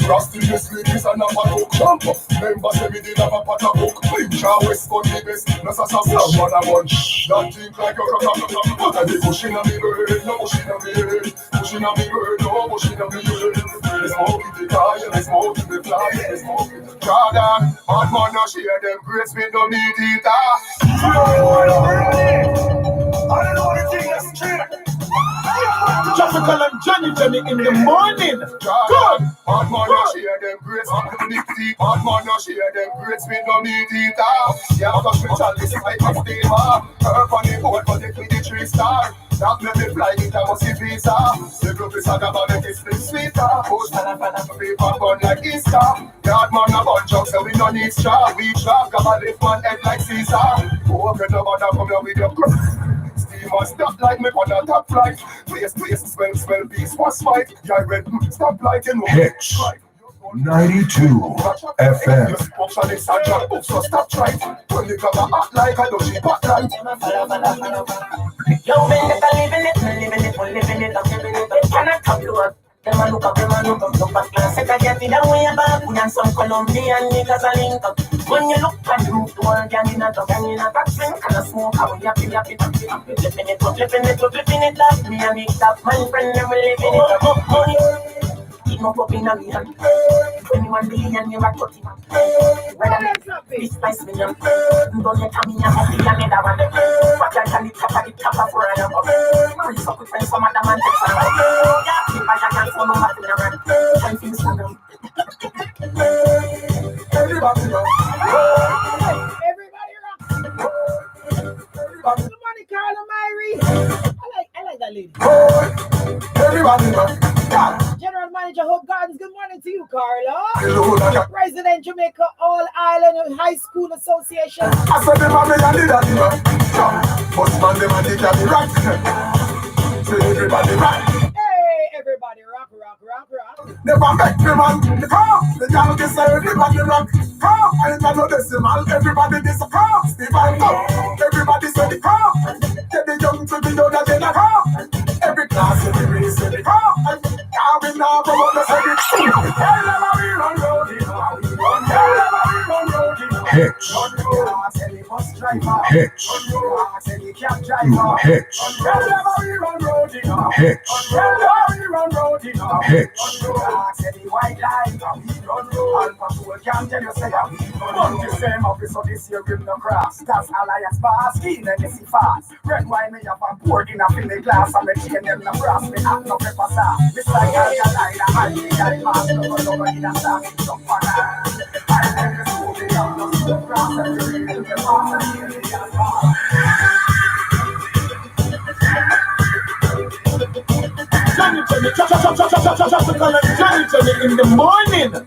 Rusty this ladies and a patok jump. Members say me did have a patok. Pinch a West Coast the best. No sasa sound man a bunch. That think like a rock. But I be pushing on me bird, no pushing on me head. Pushing on me bird, no pushing on me head. They smoke in the car, they smoke in the fly, they smoke in the Jordan. Bad man no share them grades, me no need it. I don't know the thing that's straight. Tropical and Johnny in the morning. Good. Bad man no share them grades, bad man no share them grades, me no need it. Yeah, I'm touch me chalice like a steamer. Herb on the board, but they the 3-star. That let me fly it, I must see visa. The group is saga, but make it split sweeter. Post and a paper gun like Easter. Yard man a bunch of, so we no need straw. We trap, got a lift man head like Caesar. Oh, okay, no matter come here with your steamer, stop like me on a top flight. Place, smell, peace, what's fight? Yeah, red, stop like you know. Hits 92 FM. So stop trying. When you come act like a dodgy hotline. Yo, man, if I live in it, I'm living it. They cannot come to us. Them a look up, back class. Set a get it away back. We and some Colombian niggas a link up. When you look at the roof, the one gang in a back drink and a smoke. How we happy. Flipping it up. Me and Nick up, my friend, them we living it up. Money. No pop in a million. 21 billion, you're a 30 man. This price million. Don't let me a copy another one. What I can it top for a number. Marry fuck with friends from other man. Yeah, if I can follow my dinner. I'm Instagram. Everybody rock. Good morning, Carla Myrie. I like that lady. Everybody rock. General Manager Hope Gardens, good morning to you, Carla. President Jamaica All Island High School Association. I said them a me and the daddy man. But man them a the daddy right. everybody rock. Hey, everybody rock, rock, rock, rock. Never make me man. Come, the girl can say everybody rock. Come, I ain't no decimal. Everybody this a come. Steve come. Everybody say the come. Get the young to the older than a come. Every class, every race, every come. Now we now go on the second. Tell them how we run road. Tell them how we run road. Hits. Hits. Hits. Tell them how we run road. Hits. Tell them how we run road. Hits. White line, we run road. Alpha Fool can't tell you say I'm the same office, so this year in the cross. That's Alliance Pass, keen and it's fast. Red wine me up and poured in a filling glass. And me chain them the brass, me have no pepper sauce. This like Al-Jalina, I need that pass. Nobody in a sack, it's up for that. I never school me up, no see the cross. And you read the pass, and you read the pass. Johnny in the morning. Good.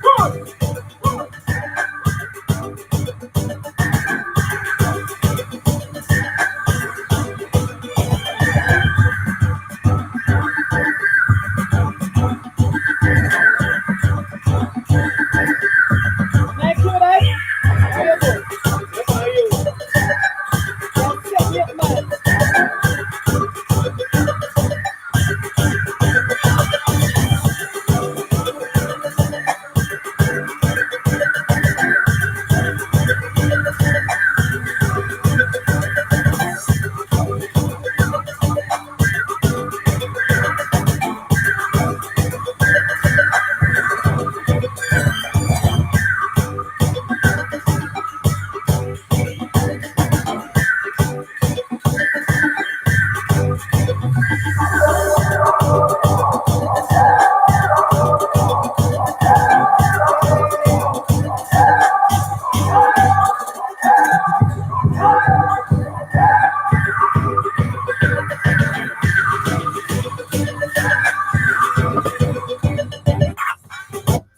Good. Nice to that. How you doing? How are you? Yes, yes, man.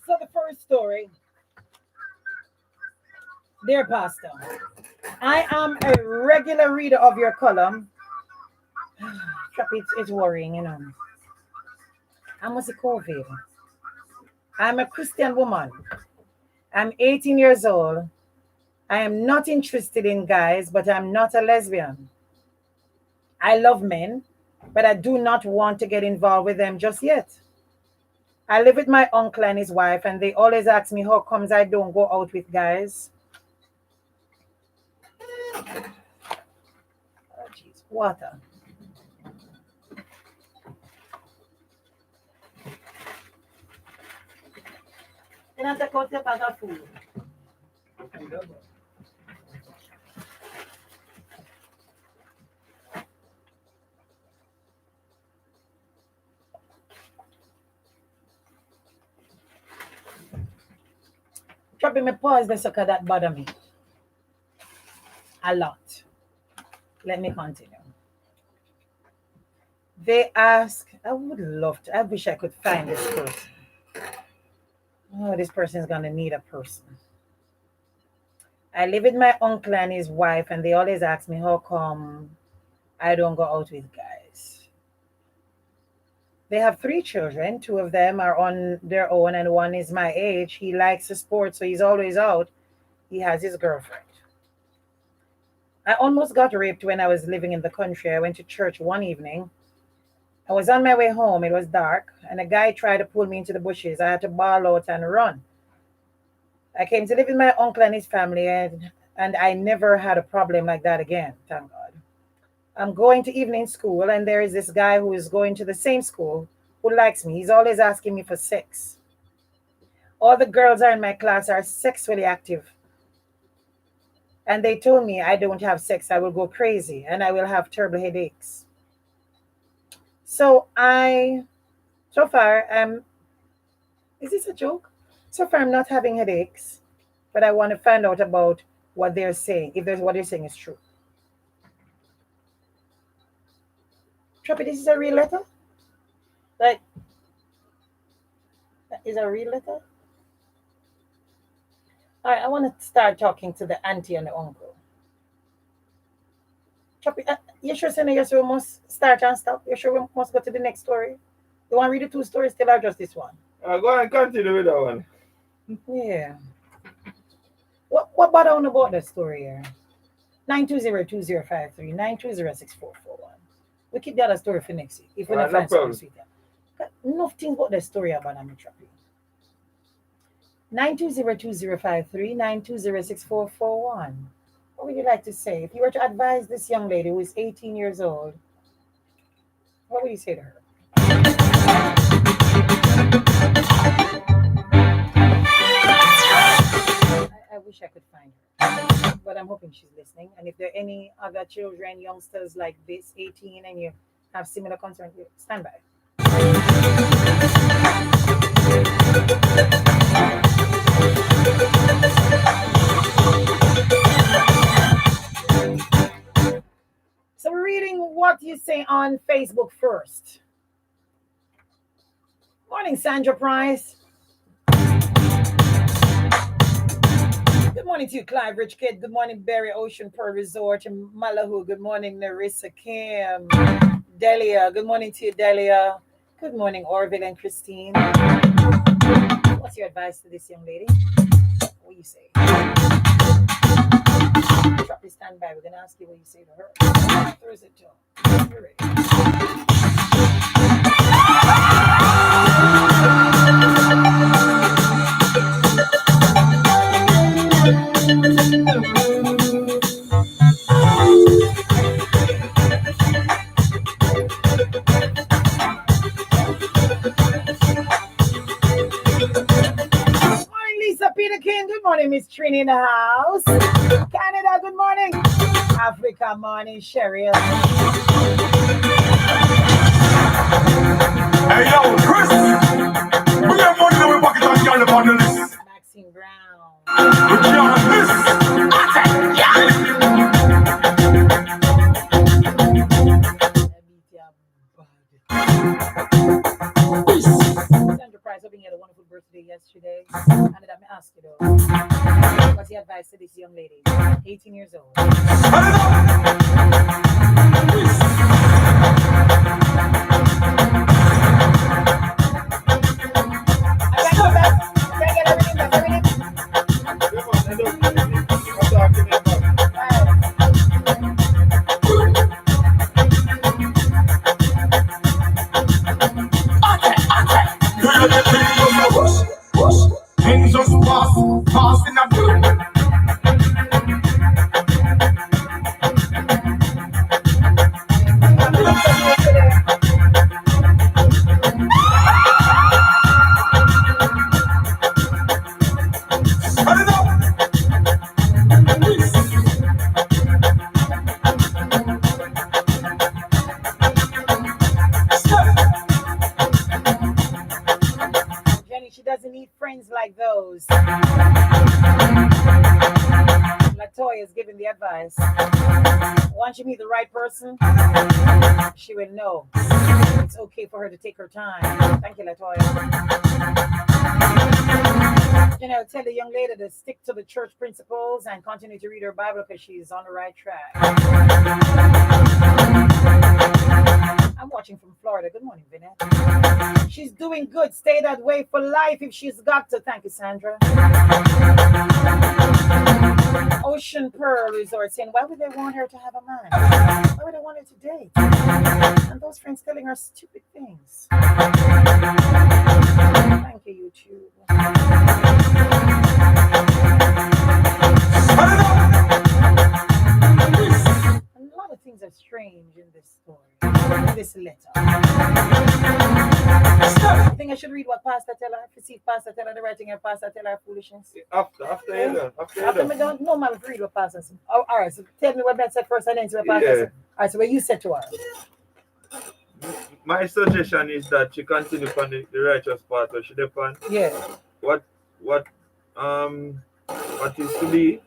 So the first story, dear Pastor, I am a regular reader of your column. It's worrying, you know. I'm a COVID. I'm a Christian woman. I'm 18 years old. I am not interested in guys, but I'm not a lesbian. I love men, but I do not want to get involved with them just yet. I live with my uncle and his wife, and they always ask me how comes I don't go out with guys. Oh, jeez, water. And I take out the bag of food. Probably me pause the sucker that bother me a lot. Let me continue. They ask, I would love to, I wish I could find this person. Oh, this person is going to need a person. I live with my uncle and his wife, and they always ask me how come I don't go out with guys. They have 3 children. 2 of them are on their own, and one is my age. He likes the sport, so he's always out. He has his girlfriend. I almost got raped when I was living in the country. I went to church one evening. I was on my way home. It was dark, and a guy tried to pull me into the bushes. I had to bawl out and run. I came to live with my uncle and his family, and I never had a problem like that again, thank God. I'm going to evening school, and there is this guy who is going to the same school who likes me. He's always asking me for sex. All the girls are in my class are sexually active. And they told me I don't have sex, I will go crazy, and I will have terrible headaches. So far, is this a joke? So far, I'm not having headaches, but I want to find out about what they're saying, if what they're saying is true. Trappy, this is a real letter? Like, that is a real letter? All right, I want to start talking to the auntie and the uncle. Chop it. You sure, Senna? You sure we must start and stop? You sure we must go to the next story? You want to read the 2 stories still or just this one? Go and continue with that one. Yeah. What bother on about that story here? 920-2053, 920-6441. We keep the other story for next week. If we don't find something sweet. Enough things about the story about I'm trapping. 920-2053, 920-6441. What would you like to say? If you were to advise this young lady who is 18 years old, what would you say to her? I wish I could find her, but I'm hoping she's listening. And if there are any other children, youngsters like this, 18, and you have similar concerns, stand by. So we're reading what you say on Facebook first. Morning, Sandra Price. Good morning to you, Clive Rich Kid. Good morning, Barry Ocean Pearl Resort in Malahoo. Good morning, Narissa Kim. Delia. Good morning to you, Delia. Good morning, Orville and Christine. What's your advice to this young lady? What do you say? Drop your stand by. We're going to ask you what you say to her. Thursday, Joe. You're ready. Lisa Peter King, good morning, Miss Trini in the house. Canada, good morning. Africa, morning, Cheryl. Hey, yo, Chris. We have money in our pocket and y'all on the list. Maxine Brown. We can't miss. Sandra Price, hoping you had a wonderful birthday yesterday. And let me ask you though, what's your advice to this young lady, 18 years old? Things just pass in a blue. Jenny, she doesn't need friends like those. Latoya is giving the advice. Once you meet the right person, she will know it's okay for her to take her time. Thank you, Latoya. You know, tell the young lady to stick to the church principles and continue to read her Bible because she's on the right track. I'm watching from Florida. Good morning, Vinette. She's doing good. Stay that way for life if she's got to. Thank you, Sandra. Ocean Pearl Resort saying, why would they want her to have a man? Why would they want her to date? And those friends telling her stupid things. Thank you, YouTube. A lot of things are strange in this story, in this letter. I think I should read what Pastor tell her, to see if Pastor tell her the right thing and Pastor tell her foolishness. After you done. After me don't know, man, read what Pastor said. Oh, all right, so tell me what Ben said first and then see what Pastor said. All right, so what you said to her. My suggestion is that she continue on the righteous path where she depend. Yeah. What is to be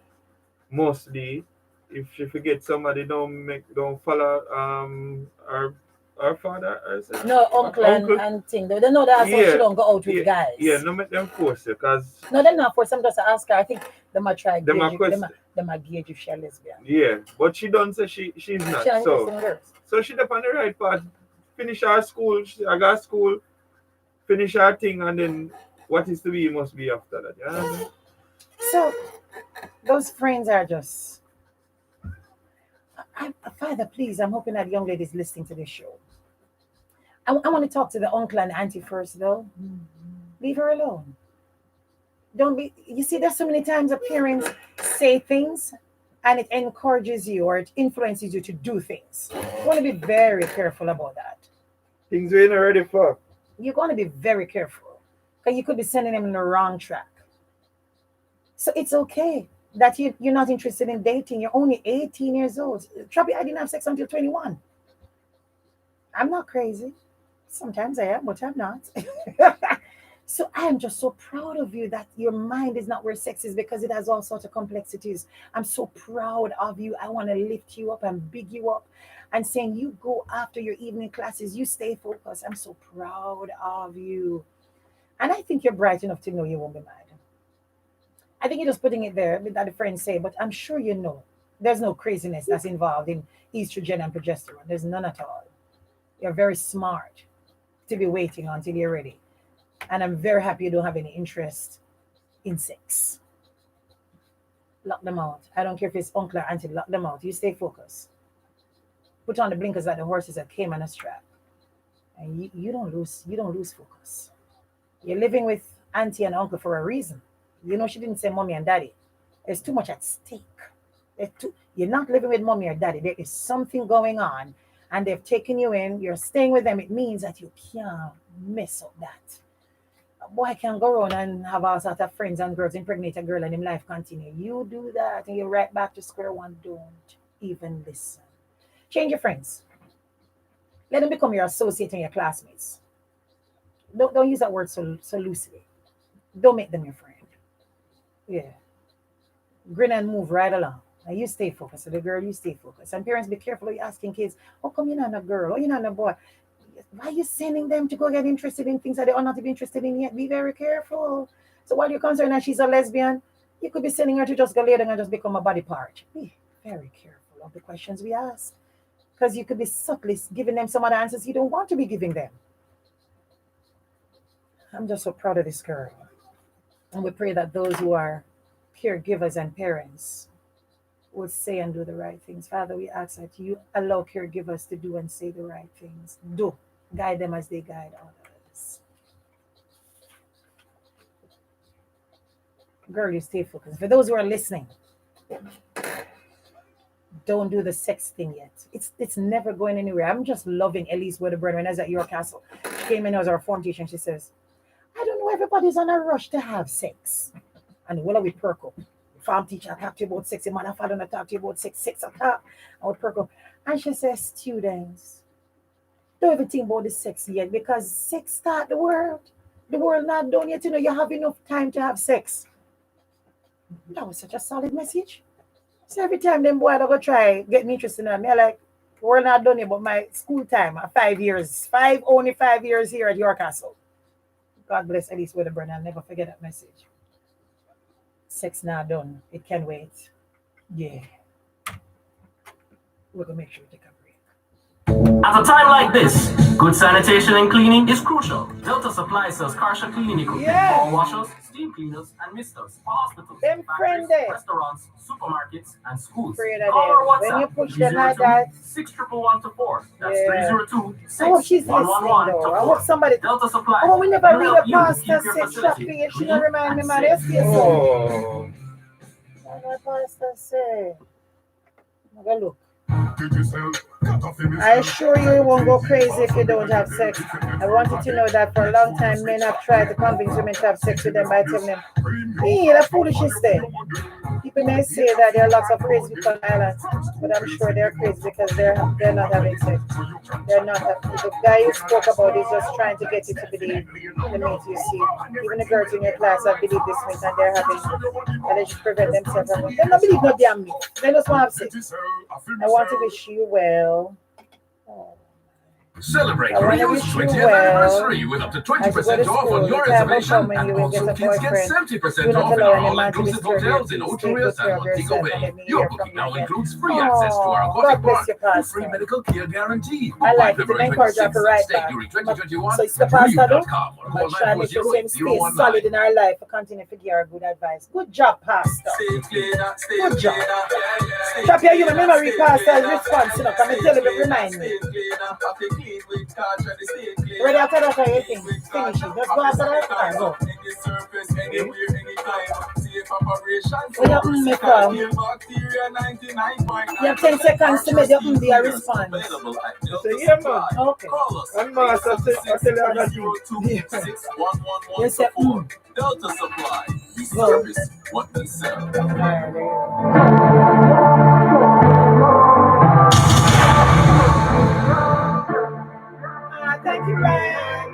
mostly if she forget somebody don't follow her Her father, her son. No, uncle and thing. They know that so she don't go out with guys. Yeah, no make them force her, cause no, they're not force them just to ask her. I think they might try them gauge them gauge if she's lesbian. Yeah, but she don't say she's not. So she up on the right path. Finish her school, I got school, finish her thing, and then what is to be must be after that. You know what I mean? So those friends are just Father, please, I'm hoping that young lady is listening to this show. I want to talk to the uncle and auntie first, though. Leave her alone. Don't be. You see, there's so many times that parents say things and it encourages you or it influences you to do things. You want to be very careful about that. Things we ain't ready for. You're going to be very careful because you could be sending them in the wrong track. So it's okay that you're not interested in dating. You're only 18 years old. Trappy, I didn't have sex until 21. I'm not crazy. Sometimes I am, but I'm not. So I am just so proud of you that your mind is not where sex is because it has all sorts of complexities. I'm so proud of you. I want to lift you up and big you up and saying you go after your evening classes. You stay focused. I'm so proud of you. And I think you're bright enough to know you won't be mad. I think you're just putting it there that the friends say, but I'm sure you know there's no craziness that's involved in estrogen and progesterone. There's none at all. You're very smart to be waiting until you're ready. And I'm very happy you don't have any interest in sex. Lock them out. I don't care if it's uncle or auntie, lock them out. You stay focused. Put on the blinkers like the horses that came on a strap. And you don't lose focus. You're living with auntie and uncle for a reason. You know, she didn't say mommy and daddy. There's too much at stake. You're not living with mommy or daddy. There is something going on, and they've taken you in. You're staying with them. It means that you can't mess up that. A boy can go around and have all sorts of friends and girls, impregnate a girl, and his life continue. You do that, and you're right back to square one. Don't even listen. Change your friends. Let them become your associate and your classmates. Don't use that word so loosely. Don't make them your friend. Yeah. Grin and move right along. And you stay focused. So the girl, you stay focused. And parents, be careful of asking kids, how come you're not a girl? Or you're not a boy? Why are you sending them to go get interested in things that they are not even interested in yet? Be very careful. So while you're concerned that she's a lesbian, you could be sending her to just go later and just become a body part. Be very careful of the questions we ask. Because you could be subtly giving them some of the answers you don't want to be giving them. I'm just so proud of this girl. And we pray that those who are caregivers and parents would say and do the right things. Father, we ask that you allow caregivers to do and say the right things. Do. Guide them as they guide others. Girl, you stay focused. For those who are listening, don't do the sex thing yet. It's never going anywhere. I'm just loving Elise Wedderburn when I was at York Castle. She came in as our form teacher and she says, I don't know, everybody's on a rush to have sex. And well, we perk up. Farm teacher, I talk to you about sex. Your man and father, I talk to you about sex. 6 o'clock, I would perk up. And she says, students, don't even think about the sex yet because sex start the world. The world not done yet. You know, you have enough time to have sex. That was such a solid message. So every time them boy go try get me interested in me, I like, the world not done yet, but my school time, 5 years, only 5 years here at York Castle. God bless Elise Wedderburn. I'll never forget that message. Sex not done. It can wait. Yeah. We're going to make sure we take a break. At a time like this, good sanitation and cleaning is crucial. Delta Supply sells partial cleaning equipment for washers, steam cleaners, and misters for hospitals, factories, restaurants, supermarkets, and schools. Call our WhatsApp, when you push them like that, 61124. That's 302-611-111. I hope she's listening though. I hope somebody. Delta Supply. Oh, we never read a you pastor keep your sex shop facility page. She clean don't remind me, and man. safe. Oh. What the pastor say? Have a look. I assure you it won't go crazy if you don't have sex. I want you to know that for a long time men have tried to convince women to have sex with them by telling them, hey, the foolishness there. People may say that there are lots of crazy people on the island, but I'm sure they're crazy because they're not having sex. They're not having. The guy you spoke about is just trying to get you to believe the myth you see. Even the girls in your class that believe this myth and they're having, and they should prevent themselves from. They don't believe no damn myth. They just want to have sex. I want to wish you well. Oh. Celebrate Rio's 20th anniversary with up to 20% off on your reservation, and also kids get 70% off in our all-inclusive hotels in Ocho Rios and Montego Bay. Your booking now includes free access to our aquatic park and free medical care guarantee. I like it. They encourage us to ride back. During 2021, So it's the pastor, though. Rio.com or I'm call trying to make the same space solid in our life. I continue to give her good advice. Good job, Pastor. Good job. Chop your human memory, Pastor's response. You know, come and tell him, remind me. Ready after that, I think. Finish it. Let's go after that. All right, go. When you come, you have 10 seconds to make your be a response. Yeah, man. Okay. And Master, I tell you everything. You say, Delta Supply. We Go. service what we sell. Thank you, Ryan.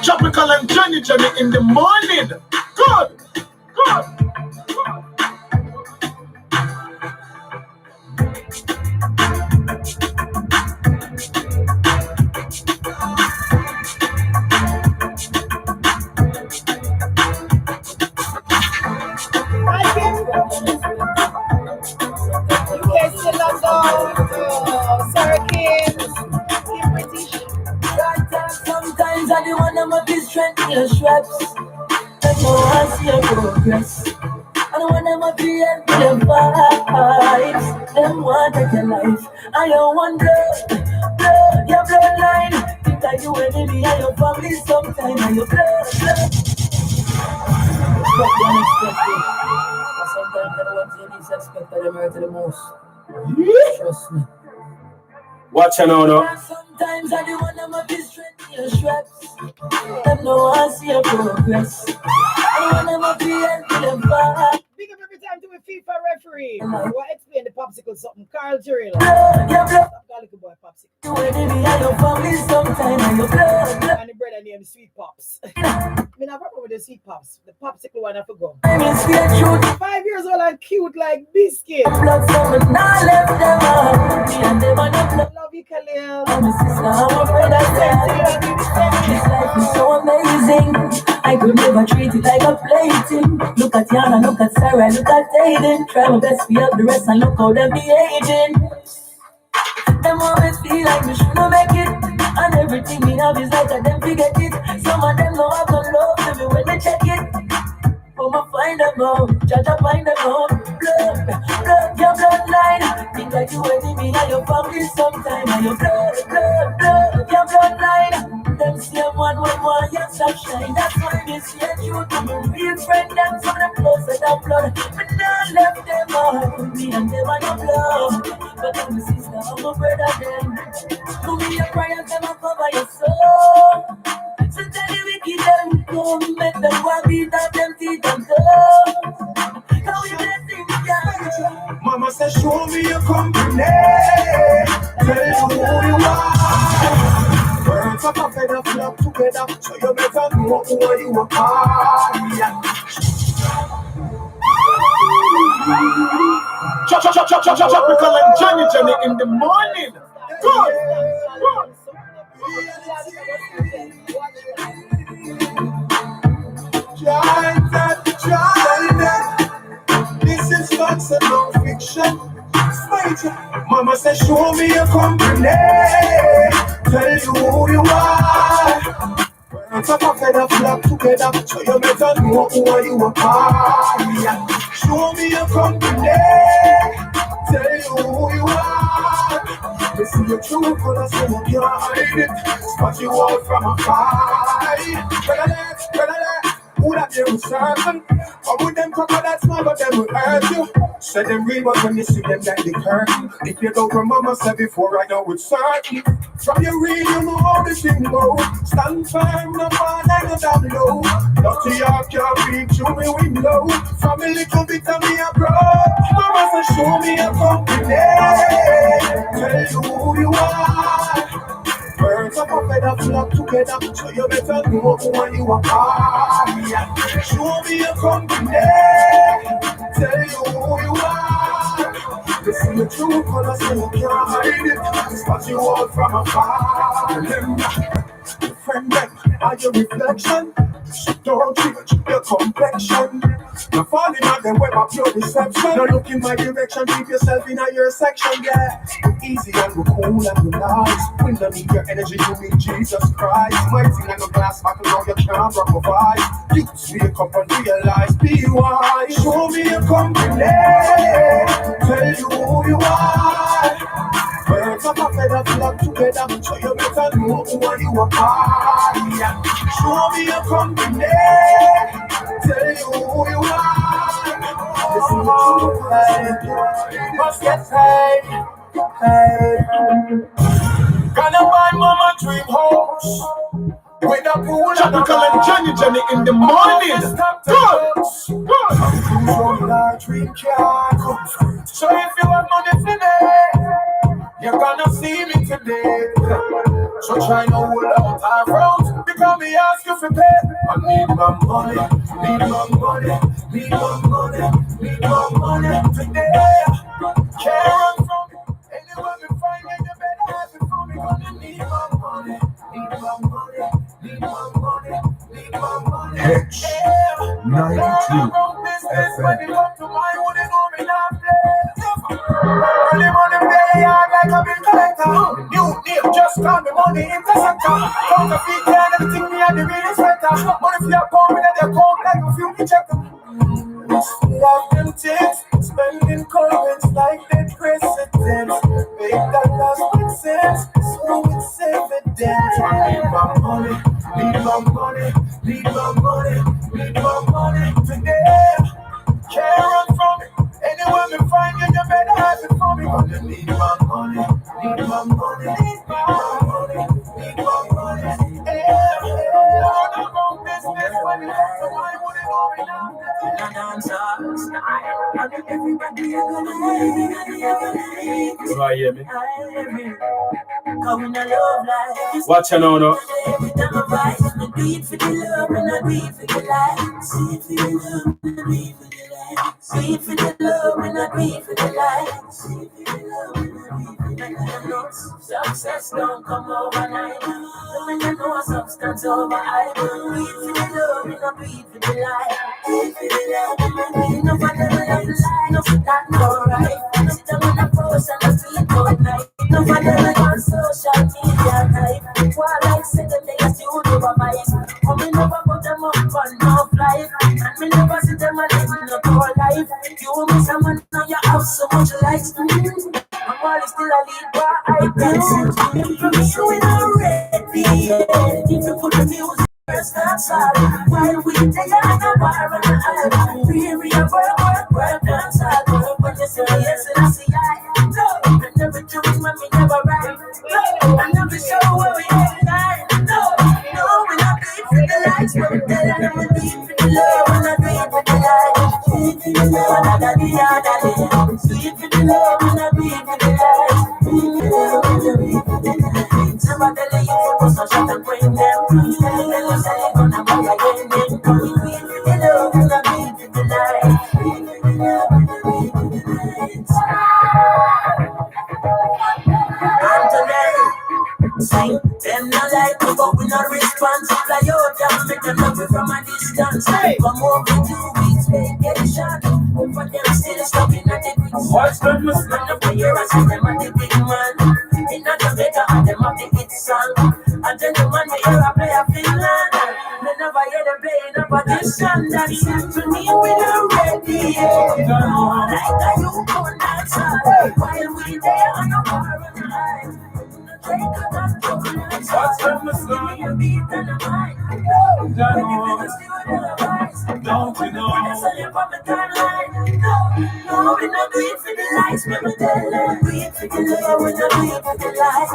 Tropical and Johnny in the morning. Good. Sometimes I do want to make this strength your straps. I know I see your progress. I don't want them to be in their vibes. Them want to take your life. I don't want blood, your bloodline. Think that you enemy and your family sometime and your blood. But sometimes I don't want to disrespect that them hurt the most. Trust me. Watch out now. Sometimes I do want to be straight in your straps. Them know I see your progress. I want to be in the vibe. Big up every time to a FIFA referee. What explain the popsicle something? Carl Turilla. Little boy popsicle. You enemy and your family sometime and your blood. And the brother named Sweet Pops. I mean, I remember with the Sweet Pops. The popsicle one I forgot. 5 years old and cute like biscuit. Blood from now left them up. Me and them on the blood. Love you, Khalil. I'm a sister, I'm a brother. This life is so amazing. I could never treat it like a plaything. Look at Yana, look at Sarah, look at Aiden. Try my best to help the rest and look how they be aging. Them always feel like we shouldn't make it. And everything we have is like a them forget it. Some of them don't have no love for me when they check it. I'ma find them out, Jaja find them out. Blood, your bloodline. Think like you enemy and your family sometime. And your blood, your bloodline. Them same one when one you stop shine. That's why they see a truth. I'm a real friend, them some of them close to that blood. But now left them out. Me and them on your blood. But I'm a sister, I'm a brother them. Do me a prayer, them a cover your soul. So tell the wicked them come, make them go beat up them teeth and toes. How we blessing God. Mama said, show me your company. Tell you who you are. Birds of a feather flock together, so you better know who you are. Tropical and Johnny in the morning. Good. This is facts and non-fiction. Mama said, show me your company. Tell you who you are. Birds of a feather flock together, so you better know who you are. Show me your company. Tell you who you are. This is your true color, so you can't hide it. Spot you out from afar. Who that you certain? Or would them cover that small, but them will hurt you. Say them real, but when you see them like the curtain. If you don't remember, say before I know it's certain. From your real, you know how this thing go. Stand firm, no fall, I go down low. Dirty heart can't peek through me window. From a little bit of me a bro. Mama say show me a company. Tell you who you are. Birds of a feather flock together, so you better know who you are. Show me your company, tell you who you are. To see your true colors, so you can't hide it. Spot you out from afar. Friend, them are your reflection. Don't change your complexion. You're falling on the web of your deception. Don't look in my direction, keep yourself in your section, yeah. Easy and we're cool and we're nice. We don't need your energy, you need Jesus Christ. Mighty and no glass buckle, now you can't rock a vibe. You wake up and realize, be wise. Show me your company, tell you who you are. Birds of a feather flock together, so you better know who you are. Show me your company, tell you who you are. Listen to you, must get paid. Gonna buy mama dream house with a pool and a Jenny in the morning. Good. From our dream car. So if you have money today, you're gonna see me today. So try no hold out our road, because me ask you for pay. I need my money, need my money, need my money, need my money today. Can't run from me. Anyone we find it, you better have it for me. Gonna need my money, need my money, need my money, need my money. H 92 FM. Early morning, day yard like a bill collector. New name, just call me money interceptor. Counterfeit and everything me and the real inspector. Money for your coming and they come like a few checker. Love them things, spending currents like dead presidents. Make that last make sense, so it's evident. Need my money, need my money, need my money, need my money today. Can't run from it. Anywhere me find you, you better have it for me. Gonna need my money, need my money, need my money, need my money. All about business when it comes to my money going down. Everybody Right here, me. Watch your now, no. Every time I rise, I do it for the love and I do it for the light. See it for the love and I do it for the light. See it for the love and I do it for the light. See it for the love and I do it for the light. Success don't come overnight. When you know substance over I do it for the love and I do it for the light. Do it for the love and I do it. Nobody will have the light. No, that's not right. Sit down on the post and I sleep all night. Nobody will on social media type. While I say the latest you do a vibe. Oh, me never put them up on no life. And me never see them a living up your life. You miss someone now you have so much likes. I'm always still a lead by I dance. Promise you in already. If you put the music first, that's all. While we take a bar and a we work, that's all. When you say yes and I say I no. I never do it when we never ride. No, I never show where we at. No, we're not beat for the lights, but we're dead and we're beat for the love. We're not beat for the lights. Beat for the love, and I the other day. Beat for the love, and I beat for the lights. Beat for the love, and I beat for the lights. Somebody tell you to put some shot and bring them. Tell you say you're gonna buy again. Beat for the love, and I beat for the lights. Beat for the love, and I beat for the lights. And today, sing them not like me, but we not respond. Fly out and make them love me from a distance. Come over 2 weeks vacation. Over them still stuck in a the big Watch them, run up the year and see them at the big man. In a Jamaica and them have the hit song. And then the man we hear a play a Finland. They never hear them playing a partition. That's it to me, we not ready. Like a you on that side. While we there on the bar and the light. Watch them, son. Don't you know? No, we not do it for the lights, but we tell them do it for the love, we not do it for the lights.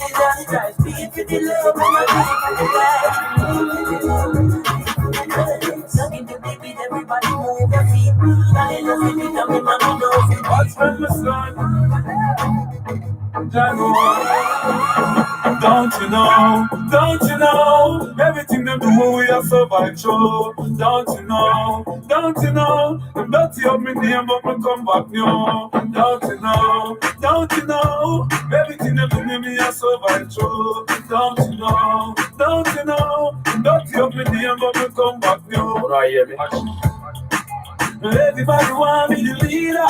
Jesus Christ, do it for the love, we not do it for the lights. So in the baby, everybody move your feet. I love it, we don't know it. Watch them, son. Don't you know, everything them do we have survived through. Don't you know, them Dirty up me name, but me come back new. Don't you know? Don't you know? Everything you do me, I survive through. Don't you know? Don't you know? Dirty up me name, but me come back new. Right here, me. Everybody want me the leader.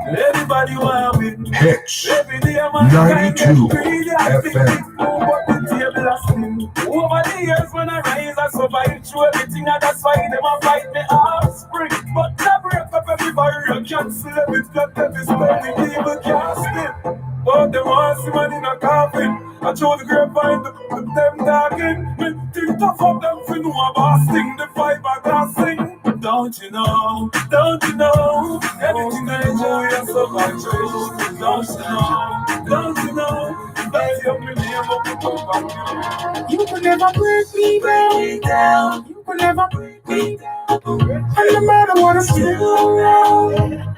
Everybody want me. Hits Every day I'm 92 FM. But the table has spin. Over the years when I rise, I survive through everything, and that's why them a fight me offspring. But I break up every barrier, cancel every plot, every spell, the evil casting. But them want see man in a coffin. I chose the grapevine to put them talking. Me think tough of them for no a boss thing, the fiberglass thing. Don't you know? Don't you know? Everything I enjoy, I survive through. Don't you know? Don't you know? That's your name, but you come back. You can never break me down. You can never break me down. And no matter what, I'm still around.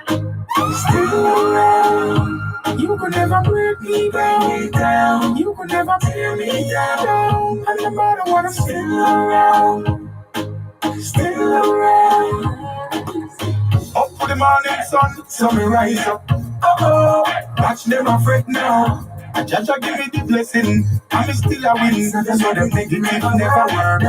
Still around. You can never break me down. You can never tear me down. And no matter what, I'm still around. Still around. Up for the morning sun, so me rise up. Oh, watch them afraid now. Jaja give me the blessing, I'm still a win. So them negative never work.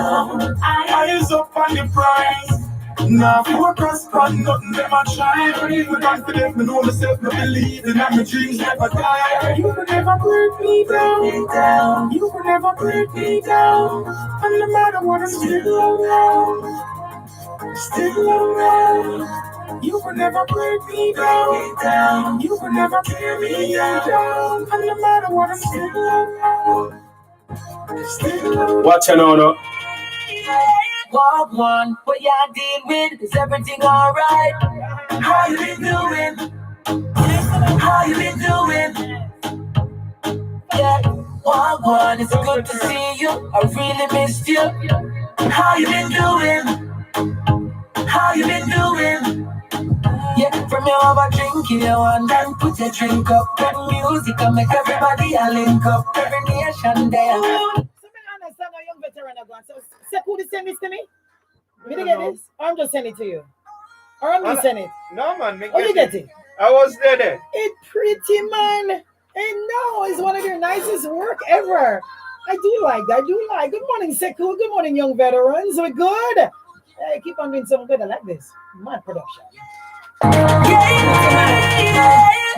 Eyes up on the prize. Now focus on nothing them a try. Even confident, me know myself, me believe in my dreams never die. You can never break me down. You can never break me down. And no matter what, I'm still around. Still around. You can never break me down. You can never tear me down. And no matter what, I'm still around. Still around. Watch it now. Walk one, what y'all deal with? Is everything alright? How you been doing? How you been doing? Yeah, walk one, it's good to see you. I really missed you. How you been doing? How you been doing? Yeah, from your over drinking you and then put your drink up. Good music and make everybody a link up. Every nation there. Young veteran of so Sekou to send this to me? Me to get this? Or I'm just sending it to you? Or I'm just sending it? No man, me Oh, you get it? I was there. It's pretty, man. And no, it's one of your nicest work ever. I do like that. Good morning, Sekou. Good morning, young veterans. We're good. Hey, keep on doing something good. I like this. My production.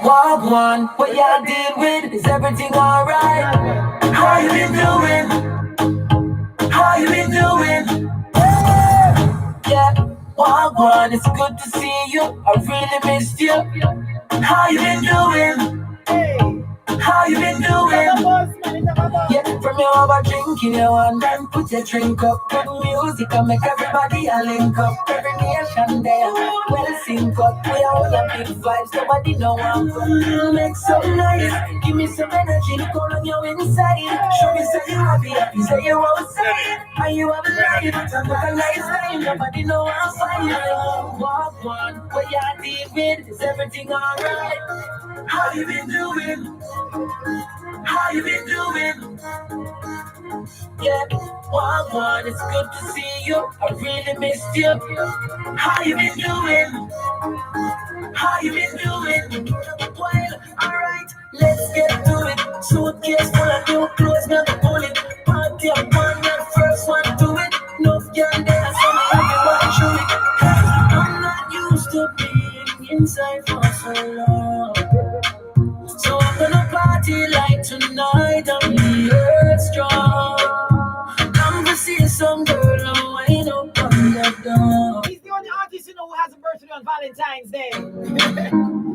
Walk one, what y'all deal with? Is everything alright? How you been doing? How you been doing? Yeah, walk one, it's good to see you. I really missed you. How you been doing? How you been doing? Yeah, from your over drinking you and then put your drink up. Good music and make everybody a link up. Every nation there, well sync up. We are all a big vibes, nobody know I'm gonna make some noise. Give me some energy, call on your inside. Show me say you happy, say you outside. And you have a life, look a lifetime. Nobody know I'm fine. Walk one, what y'all deal with? Is everything alright? How you been doing? How you been doing? Yeah, one, it's good to see you. I really missed you. How you been doing? How you been doing? Well, alright, let's get to it. Suitcase full of new clothes, not the bullet. Party up on that first one to it. No girl there, so me everyone through it. I'm not used to being inside for so long. So I'm gonna party like tonight, I'm the earth strong. I'm gonna see some girl and wind up on the door. He's the only artist you know who has a birthday on Valentine's Day.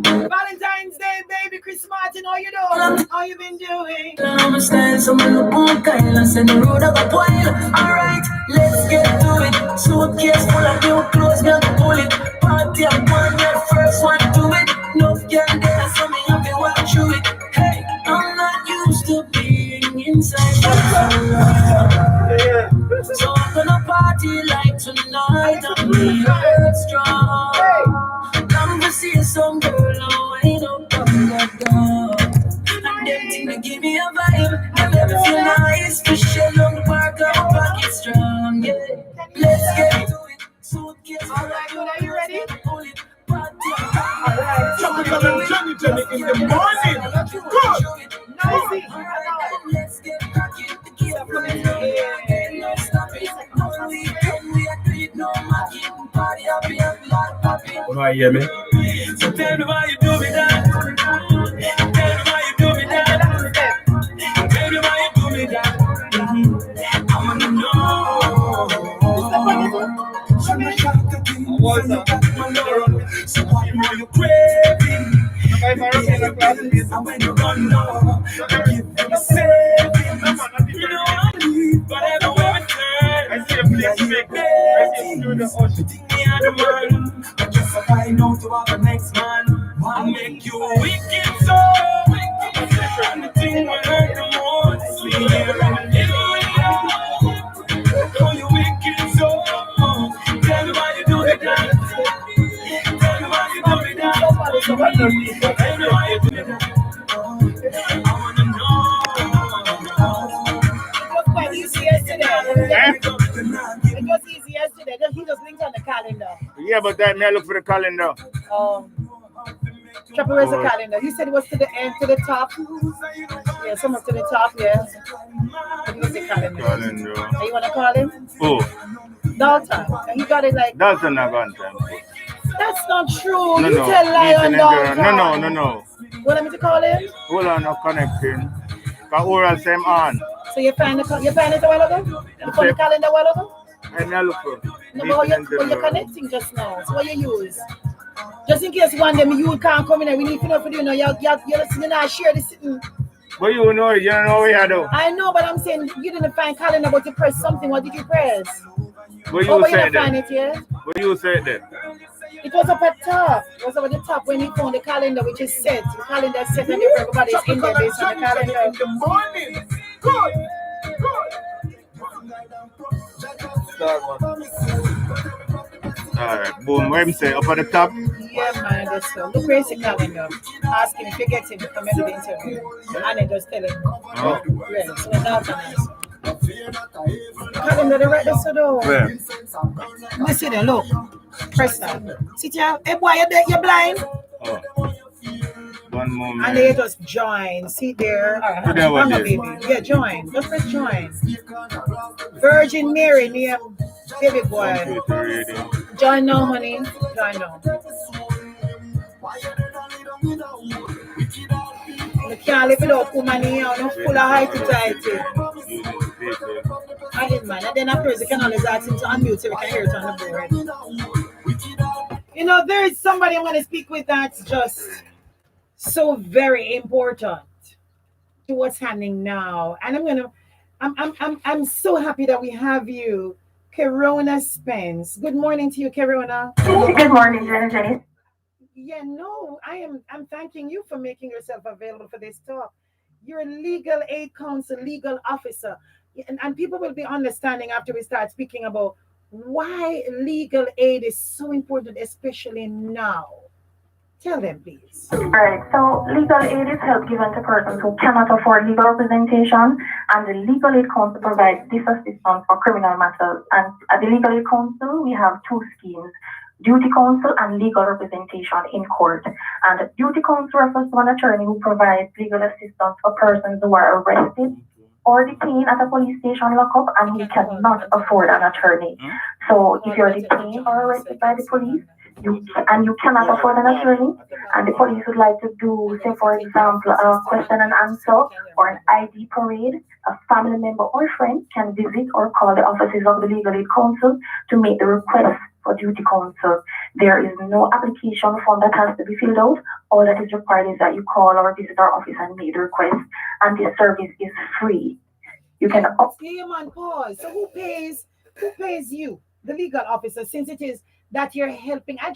Valentine's Day, baby. Chris Martin, how you doing? How you been doing? I'm style, so I'm look Kyle and send the road up a while. Alright, let's get to it. Suitcase full of new clothes, not pull it. Party up on that first one to it. No girl there, so me have to walk through it. Hey, I'm not used to being inside. So I'm gonna party like tonight. I'm the earth strong. I'm gonna see some girl and wind up on the door. And them thing they give me a vibe. They make me feel nice. Fish along the park, I'm pocket strong. Yeah, let's get to it. Suitcase, alright, are you ready? You know, hear me? So tell me why you do me that. Tell me why you do me that. Tell me why you do me that. I wanna know. What's up? So why are you craving? And when you run low, I give you a saving. You know I need whatever way we turn. I see a place to make I just find out about the next man. Wanna make you wicked so and the thing will hurt the most. We here and oh, you wicked so. Tell me why you do it that. Tell me why you do it that. Tell me why you do it that. I wanna know. It was quite easy yesterday. It was easy yesterday. He just linked on the calendar. Yeah, but that may look for the calendar. Trapper, where's the calendar? You said it was to the end, to the top. Yeah, somewhere to the top, yeah. What was the calendar? Are you want to call him? Who? Dalton. And he got it like... Dalton not gone time. That's not true. No, you no. tell lie on Dalton. No. What am I to call him? Hold on, not connecting. Because oral same on. So you find it a while ago? You found the calendar a while ago? I never look for. No, but you're connecting just now. So what you use? Just in case one day you can't come in and we need to know for you know you're listening and share this. But you don't know what you do. I know, but I'm saying you didn't find calendar, but you press something. What did you press? But you said find it yet? But you said that. It was up at top. It was up at the top when you found the calendar, which is set. The calendar is set and everybody's in there based on the calendar. In the morning. Good. Alright, boom. Where we say up at the top? Yeah, man, that's so. Look where's the calendar. Ask him if you get him to come into the interview. And then just tell him. Oh. Yeah, so that's nice. Calendar, the right there, so though. Where? You see there, look. Press that. Sit here. Hey, boy, you're blind. Oh. One moment. And they just join. See there. All right, baby. Yeah, join. Just press join. Virgin Mary, name baby boy. Join now, honey. Join now. You can't live without woman here. I'm full of heighty-tighty. I didn't mind. And then afterwards, you can always ask him to unmute so we can hear it on the board. You know, there is somebody I'm going to speak with that's just so very important to what's happening now. And I'm so happy that we have you, Kerona Spence. Good morning to you, Kerona. Good morning, Jenny. Yeah, no, I'm thanking you for making yourself available for this talk. You're a legal aid counsel, legal officer. And people will be understanding after we start speaking about why legal aid is so important, especially now. Tell them, please. All right. So legal aid is help given to persons who cannot afford legal representation, and the Legal Aid Council provides this assistance for criminal matters. And at the Legal Aid Council, we have two schemes: duty counsel and legal representation in court. And duty counsel refers to an attorney who provides legal assistance for persons who are arrested or detained at a police station lockup and who cannot afford an attorney. So if you're detained or arrested by the police, you cannot afford an attorney, and the police would like to do, say for example, a question and answer or an ID parade, a family member or friend can visit or call the offices of the Legal Aid Council to make the request for duty counsel. There is no application form that has to be filled out. All that is required is that you call or visit our office and make the request, and this service is free. You can yeah, man, pause. So who pays you, the legal officer, since it is that you're helping? I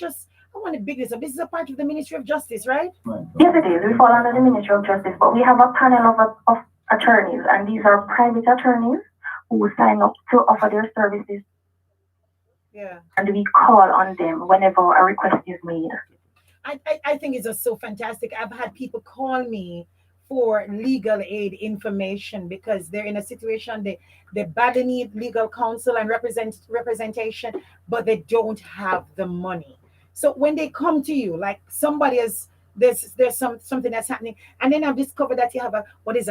want to big this up. This is a part of the Ministry of Justice, right? Yes, it is. We fall under the Ministry of Justice, but we have a panel of attorneys, and these are private attorneys who sign up to offer their services. Yeah. And we call on them whenever a request is made. I think it's just so fantastic. I've had people call me for legal aid information because they're in a situation they badly need legal counsel and representation, but they don't have the money. So when they come to you, like somebody is there's something that's happening, and then I've discovered that you have a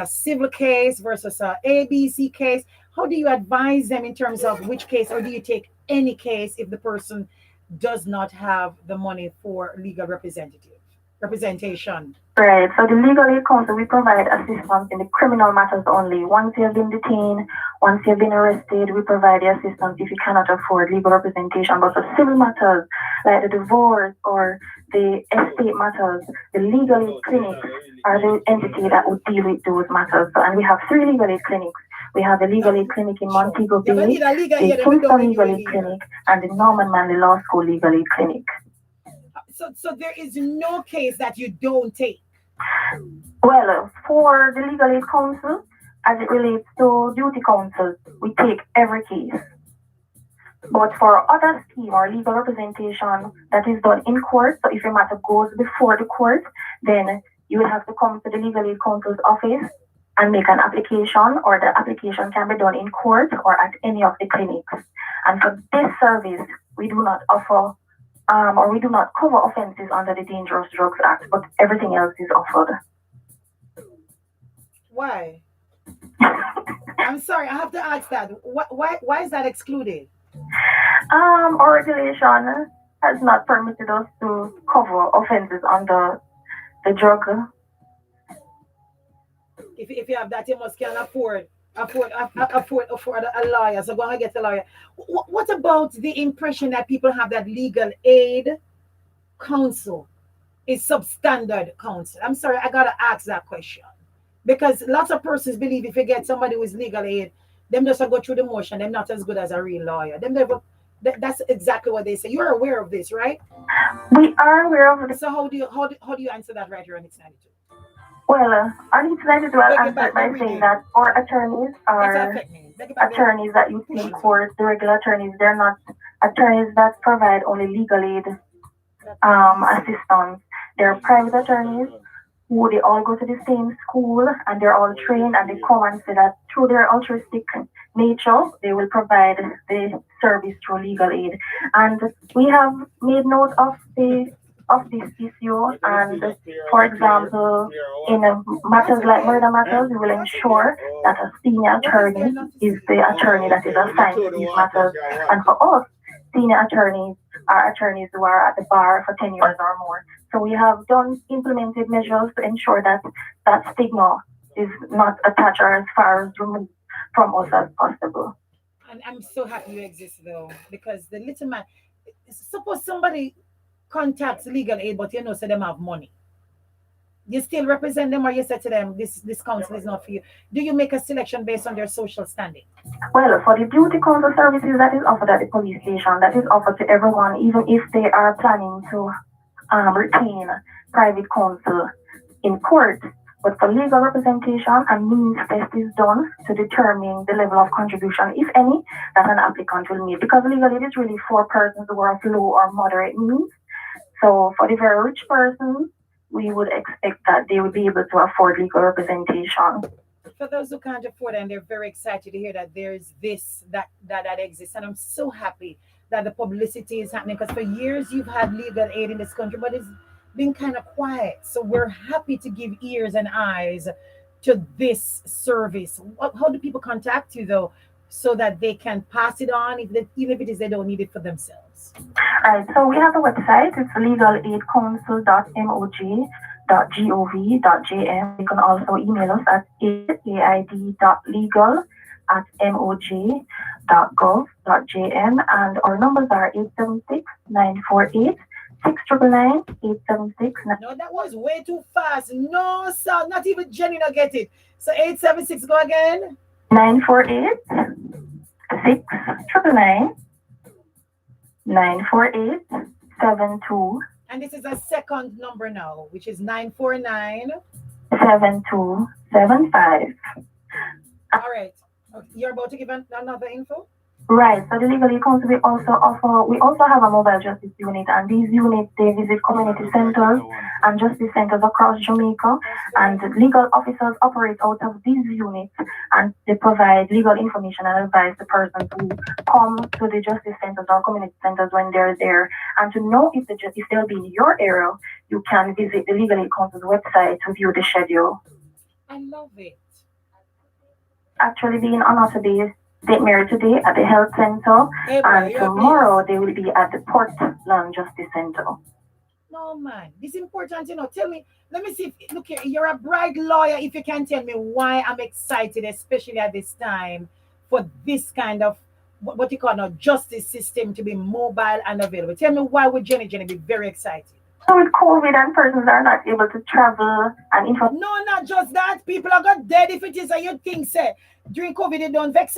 civil case versus a ABC case. How do you advise them in terms of which case, or do you take any case if the person does not have the money for legal representation. Right. So the Legal Aid Council, we provide assistance in the criminal matters only. Once you have been detained, once you have been arrested, we provide the assistance if you cannot afford legal representation. But for civil matters like the divorce or the estate matters, the Legal Aid clinics are the entity that would deal with those matters. So, and we have 3 Legal Aid clinics. We have the Legal Aid Clinic in Montego Bay, the Kingston Legal Aid Clinic, and the Norman Manley Law School Legal Aid Clinic. So there is no case that you don't take. Well, for the Legal Aid Council, as it relates to duty councils, we take every case. But for other scheme or legal representation that is done in court, so if your matter goes before the court, then you will have to come to the Legal Aid Council's office and make an application, or the application can be done in court or at any of the clinics. And for this service, we do not offer or we do not cover offenses under the Dangerous Drugs Act, but everything else is offered. Why? I'm sorry, I have to ask that. Why is that excluded? Our regulation has not permitted us to cover offenses under the drug. If you have that, you must can afford a lawyer. So go and get a lawyer. What about the impression that people have that Legal Aid Council is substandard counsel? I'm sorry, I gotta ask that question because lots of persons believe if you get somebody with legal aid, them just go through the motion. They're not as good as a real lawyer. That's exactly what they say. You're aware of this, right? We are aware of it. So how do you answer that right here on X92? Well, on X92, I'll answer by saying that our attorneys are attorneys that you see in court. The regular attorneys, they're not attorneys that provide only legal aid assistance. They're private attorneys who they all go to the same school and they're all trained, and they come and say that through their altruistic nature, they will provide the service through legal aid. And we have made note of this issue, and for example, in matters like murder matters, we will ensure that a senior attorney is the attorney that is assigned to these matters. And for us, senior attorneys are attorneys who are at the bar for 10 years or more. So we have implemented measures to ensure that that stigma is not attached or as far as removed from us as possible. And I'm so happy you exist though, because the little man, suppose somebody contacts legal aid, but so them have money. You still represent them, or you say to them, this counsel is not for you? Do you make a selection based on their social standing? Well, for the duty counsel services that is offered at the police station, that is offered to everyone, even if they are planning to retain private counsel in court. But for legal representation, a means test is done to determine the level of contribution, if any, that an applicant will make. Because legal aid is really for persons who are of low or moderate means. So for the very rich persons, we would expect that they would be able to afford legal representation. For those who can't afford, and they're very excited to hear that there's that exists. And I'm so happy that the publicity is happening, because for years you've had legal aid in this country, but it's been kind of quiet. So we're happy to give ears and eyes to this service. How do people contact you though, so that they can pass it on, even if it is they don't need it for themselves? Right, so we have a website. It's legalaidcouncil.moj.gov.jm. You can also email us at aid.legal@moj.gov.jm, and our numbers are 876-948-6999, 876. No, that was way too fast. No, sir, not even Jenny not get it. So 876, go again. 948-639-948-72. And this is a second number now, which is 949-7275. All right. Okay. You're about to give another info? Right. So the Legal Aid Council, we also have a mobile justice unit, and these units, they visit community centers and justice centers across Jamaica, and legal officers operate out of these units, and they provide legal information and advice to persons who come to the justice centers or community centers when they're there. And to know if they'll be in your area, you can visit the Legal Aid Council's website to view the schedule. I love it. Actually, being honored to be St. Mary today at the health center, and tomorrow they will be at the Portland Justice Center. No, man. This is important, Tell me, let me see. Look here, you're a bride lawyer. If you can tell me why I'm excited, especially at this time, for this kind of, what you call now, justice system to be mobile and available. Tell me why would Jenny be very excited? So with COVID and persons are not able to travel and No, not just that. People are got dead if it is a you think, say, during COVID they don't vex,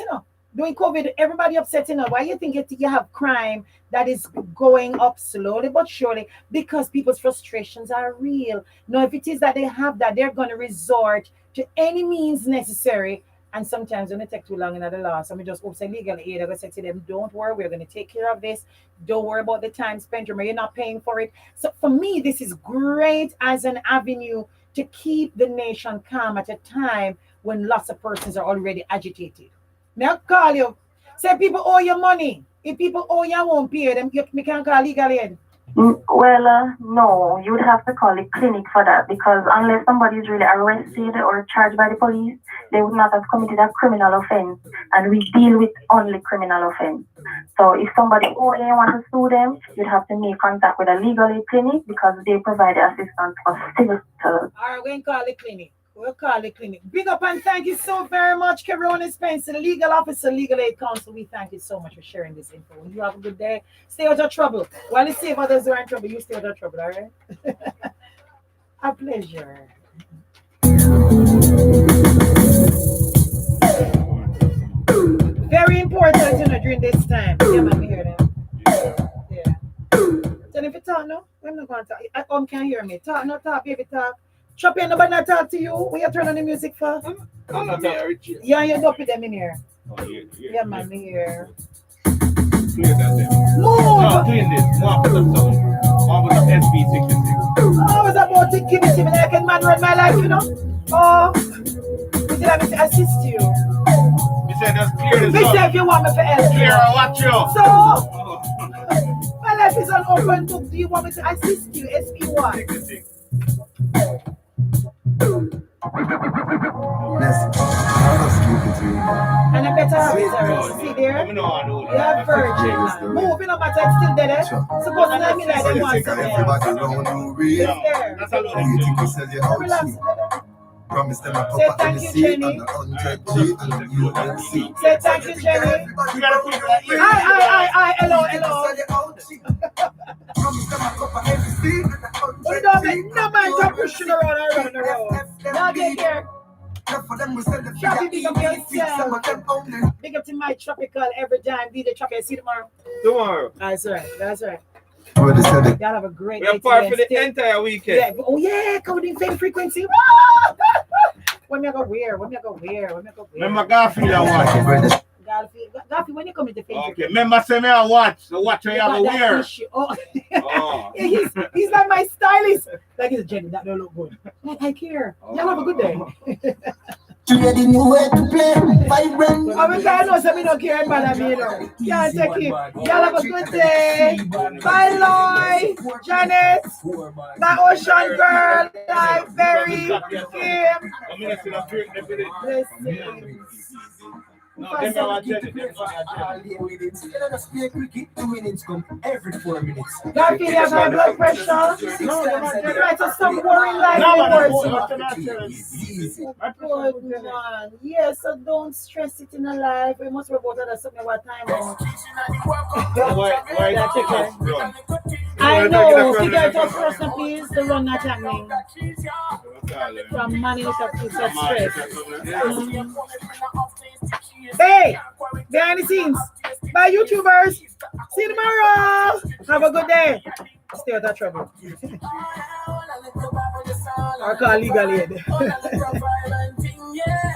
During COVID, everybody upset, Why you think you have crime that is going up slowly but surely? Because people's frustrations are real. Now, if it is that they have that, they're going to resort to any means necessary. And sometimes when it takes too long in the law, so we just hope say legal aid. I'm going to say to them, don't worry, we're going to take care of this. Don't worry about the time spent. Remember, you're not paying for it. So for me, this is great as an avenue to keep the nation calm at a time when lots of persons are already agitated. Now call you. Say people owe you money. If people owe you, won't pay them. You can't call legal aid. Well, no, you would have to call a clinic for that, because unless somebody is really arrested or charged by the police, they would not have committed a criminal offense, and we deal with only criminal offense. So if somebody owes you want to sue them, you'd have to make contact with a legal aid clinic, because they provide assistance for civil. All right, we're going to call the clinic. We'll call the clinic. Big up and thank you so very much, Kerona Spencer, the legal officer, Legal Aid Council. We thank you so much for sharing this info. You have a good day. Stay out of trouble. While you save others who are in trouble, you stay out of trouble, all right? A pleasure. Very important, during this time. Yeah, man, we hear them. Yeah. Tell if you talk, no? I'm not going to talk. Can't hear me. Talk, no talk, baby, talk. Choppy, nobody not talk to you. When you turn on the music for? I'm not there. Yeah, you don't put them in here. Oh, yeah, man, me here. Clear that then. Move! No, clean this. One put up something. One put up SB66. I was about to give it to me like a man run my life, Oh, we did have to assist you. You said just clear this up. up. If you want me to help you. Clear, watch you. So, my life is an open book. Do you want me to assist you? SB1. And I better have it already. See there? You have virgin. Moving up, but it's still there. Suppose you know me like them once. Relax. Promise them a Say papa thank you, Jenny. Say thank you, Jenny. Hello. We don't make no man to pushing around the road. Now get here. Choppy, big up yourself. Big up to my tropical every time. Be the tropical. See tomorrow. Tomorrow. That's right. Y'all have a great day. We're part for the entire weekend. Yeah. Oh yeah, coming in same frequency. When me go where? Remember Garfield I watch. Garfield, when you come into Facebook. Okay, remember say me I watch. The watch you have a wear. Oh. he's like my stylist. Like it's Jenny, that don't look good. I care. Y'all have a good day. The new way to play. Vibrant. I know some don't care about me, Can't take it. Y'all have a good day. Bye, Lloyd, Janet, my ocean girl, like Berry, Kim. Every 4 minutes. Garfield, you have high blood pressure? No, right, so some worrying like Good man. Yeah, so don't stress it in a life. We must report that something what time on. I know. Figure it out first, please. The run not happening. From money to stress. Hey, behind the scenes. Bye, YouTubers. See you tomorrow. Have a good day. Stay out of trouble. Or call legal aid.